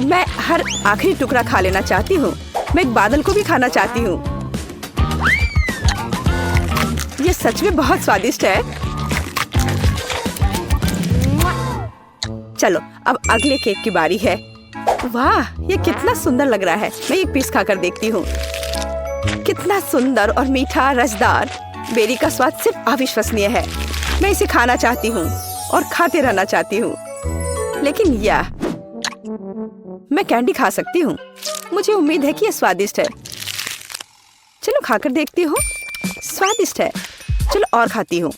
मैं हर आखिरी टुकड़ा खा लेना चाहती हूँ। मैं एक बादल को भी खाना चाहती हूँ। ये सच में बहुत स्वादिष्ट है। चलो अब अगले केक की बारी है। वाह, ये कितना सुंदर लग रहा है। मैं एक पीस खाकर देखती हूँ। कितना सुंदर और मीठा, रसदार। बेरी का स्वाद सिर्फ अविश्वसनीय है। मैं इसे खाना चाहती हूँ और खाते रहना चाहती हूँ। लेकिन यह मैं कैंडी खा सकती हूँ। मुझे उम्मीद है कि यह स्वादिष्ट है। चलो खाकर देखती हूँ। स्वादिष्ट है। चलो और खाती हूँ।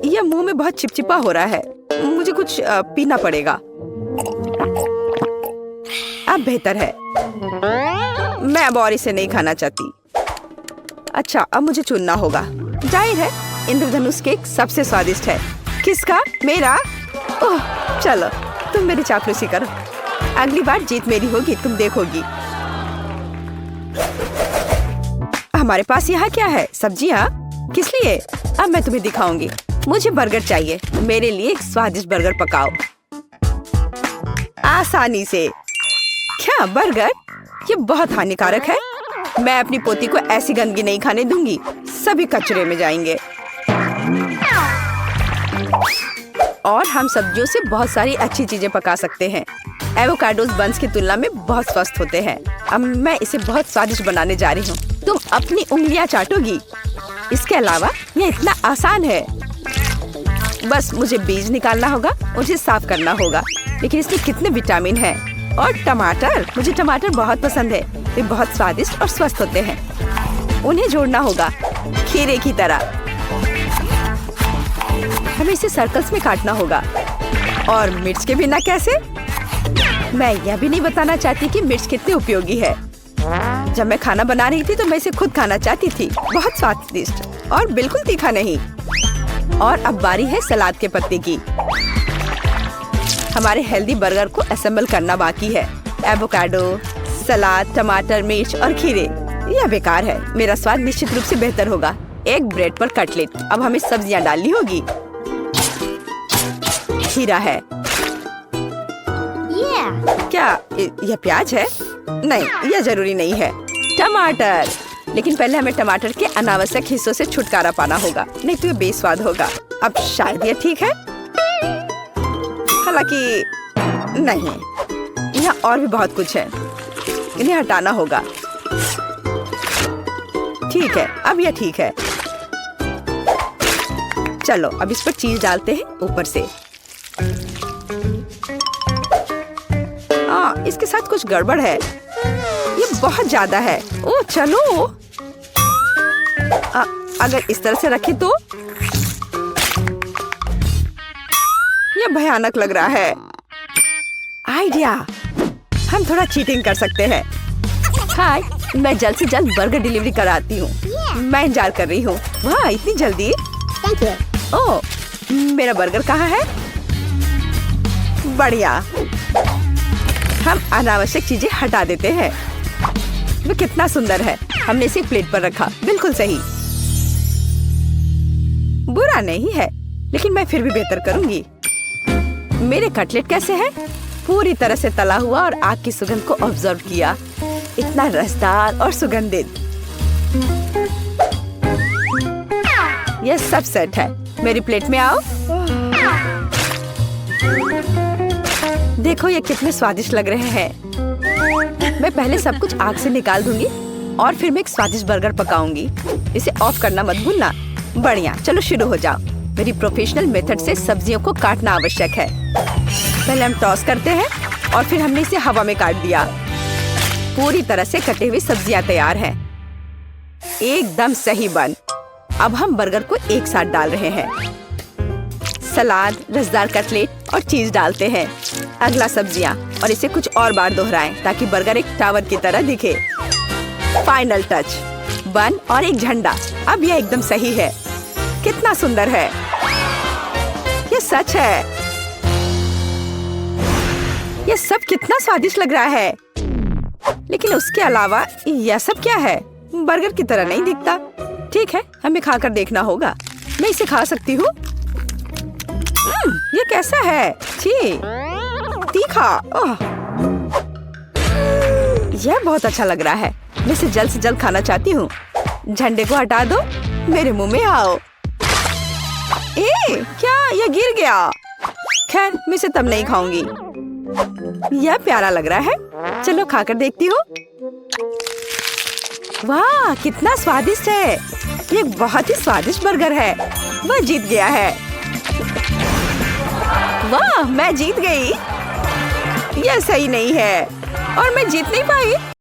यह मुंह में बहुत चिपचिपा हो रहा है। मुझे कुछ पीना पड़ेगा। अब बेहतर है। मैं अब और इसे नहीं खाना चाहती। अच्छा, अब मुझे चुनना होगा। जाहिर है इंद्रधनुष केक सबसे स्वादिष्ट है। किसका? मेरा? ओह, चलो तुम मेरी चापलूसी करो। अगली बार जीत मेरी होगी, तुम देखोगी। हमारे पास यहाँ क्या है? सब्जियाँ? किस लिए? अब मैं तुम्हें दिखाऊंगी। मुझे बर्गर चाहिए। मेरे लिए एक स्वादिष्ट बर्गर पकाओ आसानी से। क्या बर्गर? ये बहुत हानिकारक है। मैं अपनी पोती को ऐसी गंदगी नहीं खाने दूंगी। सभी कचरे में जाएंगे। और हम सब्जियों से बहुत सारी अच्छी चीजें पका सकते हैं। एवोकाडोस बंस की तुलना में बहुत स्वस्थ होते हैं। अब मैं इसे बहुत स्वादिष्ट बनाने जा रही हूँ। तुम अपनी उंगलियां चाटोगी। इसके अलावा यह इतना आसान है। बस मुझे बीज निकालना होगा, उसे साफ करना होगा। लेकिन इसमें कितने विटामिन हैं। और टमाटर, मुझे टमाटर बहुत पसंद है। वे बहुत स्वादिष्ट और स्वस्थ होते हैं। उन्हें जोड़ना होगा खीरे की तरह। हमें इसे सर्कल्स में काटना होगा। और मिर्च के बिना कैसे? मैं यह भी नहीं बताना चाहती कि मिर्च कितनी उपयोगी है। जब मैं खाना बना रही थी तो मैं इसे खुद खाना चाहती थी। बहुत स्वादिष्ट और बिल्कुल तीखा नहीं। और अब बारी है सलाद के पत्ते की। हमारे हेल्दी बर्गर को असेंबल करना बाकी है। एवोकाडो, सलाद, टमाटर, मिर्च और खीरे। यह बेकार है। मेरा स्वाद निश्चित रूप से बेहतर होगा। एक ब्रेड पर कटलेट। अब हमें सब्जियां डालनी होगी। खीरा है। क्या यह प्याज है? नहीं, यह जरूरी नहीं है। टमाटर। लेकिन पहले हमें टमाटर के अनावश्यक हिस्सों से छुटकारा पाना होगा, नहीं तो ये बेस्वाद होगा। अब शायद यह ठीक है, हालांकि नहीं, यहाँ और भी बहुत कुछ है। इन्हें हटाना होगा। ठीक है, अब यह ठीक है। चलो अब इस पर चीज डालते हैं ऊपर से। हाँ, इसके साथ कुछ गड़बड़ है। ये बहुत ज्यादा है। ओह चलो, अगर इस तरह से रखें तो यह भयानक लग रहा है। आइडिया, हम थोड़ा चीटिंग कर सकते हैं। हाय, मैं जल्द से जल्द बर्गर डिलीवरी कराती हूँ। मैं इंतजार कर रही हूँ। वाह, इतनी जल्दी? ओह, मेरा बर्गर कहाँ है? बढ़िया। हम अनावश्यक चीजें हटा देते हैं। वो कितना सुंदर है। हमने इसे प्लेट पर रखा। बिल्कुल सही। बुरा नहीं है, लेकिन मैं फिर भी बेहतर करूंगी। मेरे कटलेट कैसे हैं? पूरी तरह से तला हुआ और आग की सुगंध को ऑब्जर्व किया। इतना रसदार और सुगंधित। यह सब सेट है। मेरी प्लेट में आओ। देखो ये कितने स्वादिष्ट लग रहे हैं। मैं पहले सब कुछ आग से निकाल दूंगी और फिर मैं एक स्वादिष्ट बर्गर पकाऊंगी। इसे ऑफ करना मत भूलना। बढ़िया, चलो शुरू हो जाओ। मेरी प्रोफेशनल मेथड से सब्जियों को काटना आवश्यक है। पहले हम टॉस करते हैं और फिर हमने इसे हवा में काट दिया। पूरी तरह से कटे हुए सब्जियां तैयार हैं। एकदम सही बन। अब हम बर्गर को एक साथ डाल रहे हैं। सलाद, रसदार कटलेट और चीज डालते हैं। अगला सब्जियां और इसे कुछ और बार दोहराएं ताकि बर्गर एक टावर की तरह दिखे। फाइनल टच, बन और एक झंडा। अब यह एकदम सही है। कितना सुंदर है। यह सच है। यह सब कितना स्वादिष्ट लग रहा है। लेकिन उसके अलावा यह सब क्या है? बर्गर की तरह नहीं दिखता। ठीक है, हमें खाकर देखना होगा। मैं इसे खा सकती हूँ। ये कैसा है? छी, तीखा। ओह, यह बहुत अच्छा लग रहा है। मैं इसे जल्द से जल्द खाना चाहती हूँ। झंडे को हटा दो। मेरे मुंह में आओ। क्या यह गिर गया? खैर, मैं इसे तब नहीं खाऊंगी। यह प्यारा लग रहा है। चलो खाकर देखती हूँ। वाह, कितना स्वादिष्ट है। ये बहुत ही स्वादिष्ट बर्गर है। वह जीत गया है। वाह, मैं जीत गई। यह सही नहीं है और मैं जीत नहीं पाई।